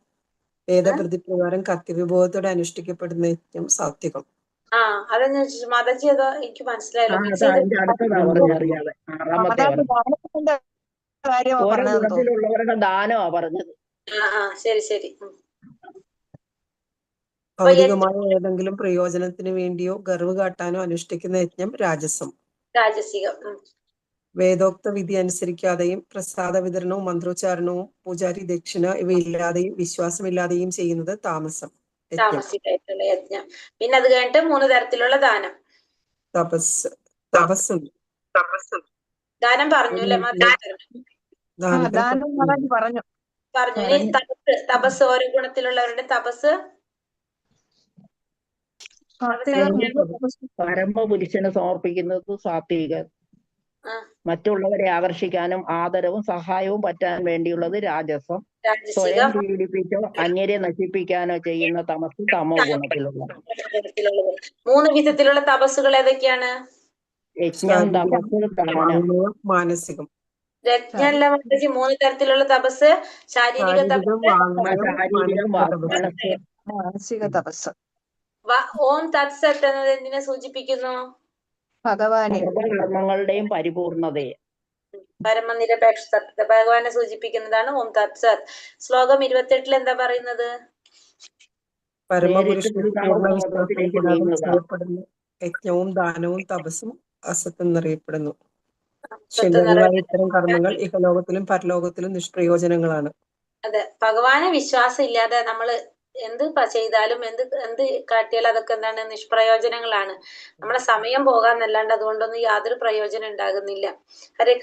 വേദപ്രതിപ്രകാരം കർത്തവ്യബോധത്തോടെ അനുഷ്ഠിക്കപ്പെടുന്ന യജ്ഞം സാത്വികം. അതെന്ന് മാതാജി അതോ എനിക്ക് മനസ്സിലായല്ലോ. ഓരോ ഗുണത്തിലുള്ളവരുടെ ദാനമാ പറഞ്ഞത്. ശരി ശരി. ഭൗതികമായ ഏതെങ്കിലും പ്രയോജനത്തിന് വേണ്ടിയോ ഗർവ് കാട്ടാനോ അനുഷ്ഠിക്കുന്ന യജ്ഞം രാജസം. രാജസികം. വേദോക്ത വിധി അനുസരിക്കാതെയും പ്രസാദ വിതരണവും മന്ത്രോച്ചാരണവും പൂജാരി ദക്ഷിണ ഇവയില്ലാതെയും വിശ്വാസമില്ലാതെയും ചെയ്യുന്നത് താമസം. താമസികമായിട്ടുള്ള യജ്ഞം. പിന്നെ അത് കഴിഞ്ഞിട്ട് 3 തരത്തിലുള്ള ദാനം. തപസ്. ദാനം പറഞ്ഞു അല്ലെ? പറഞ്ഞു. ഇനി തപസ് ഓരോ ഗുണത്തിലുള്ളവരുടെ തപസ്. പരമപുരുഷന് സമർപ്പിക്കുന്നത് സാത്വികർ. മറ്റുള്ളവരെ ആകർഷിക്കാനും ആദരവും സഹായവും പറ്റാൻ വേണ്ടിയുള്ളത് രാജസം. സ്വയം പീഡിപ്പിച്ചോ അന്യരെ നശിപ്പിക്കാനോ ചെയ്യുന്ന തമസ് തമോ ഗുണത്തിലുള്ള. 3 വിധത്തിലുള്ള തപസ്സുകൾ ഏതൊക്കെയാണ്? യജ്ഞം, തപസ്, ദാനം, മാനസികം. യജ്ഞല്ല മാതാജി. 3 തരത്തിലുള്ള തപസ്. ശാരീരിക തപസ്, മാനസിക തപസ്. ഓം തത് സത്ത് എന്നത് എന്തിനെ സൂചിപ്പിക്കുന്നു? കർമ്മങ്ങളുടെയും പരിപൂർണതയെ. പരമനിരപേക്ഷ സത്യത്തെ ഭഗവാനെ സൂചിപ്പിക്കുന്നതാണ് ഓം തത് സത്. ശ്ലോകം 28 എന്താ പറയുന്നത്? യജ്ഞവും ദാനവും തപസ്സും അസത്ത് എന്നറിയപ്പെടുന്നു. ശരീരങ്ങളായ ഇത്തരം കർമ്മങ്ങൾ ഇഹലോകത്തിലും പരലോകത്തിലും നിഷ്പ്രയോജനങ്ങളാണ്. അതെ, ഭഗവാനെ വിശ്വാസം ഇല്ലാതെ നമ്മള് എന്ത് ചെയ്താലും എന്ത് കാട്ടിയാലും അതൊക്കെ എന്താണ്? നിഷ്പ്രയോജനങ്ങളാണ്. നമ്മളെ സമയം പോകാന്നല്ലാണ്ട് അതുകൊണ്ടൊന്നും യാതൊരു പ്രയോജനം ഉണ്ടാകുന്നില്ല. ഹരേ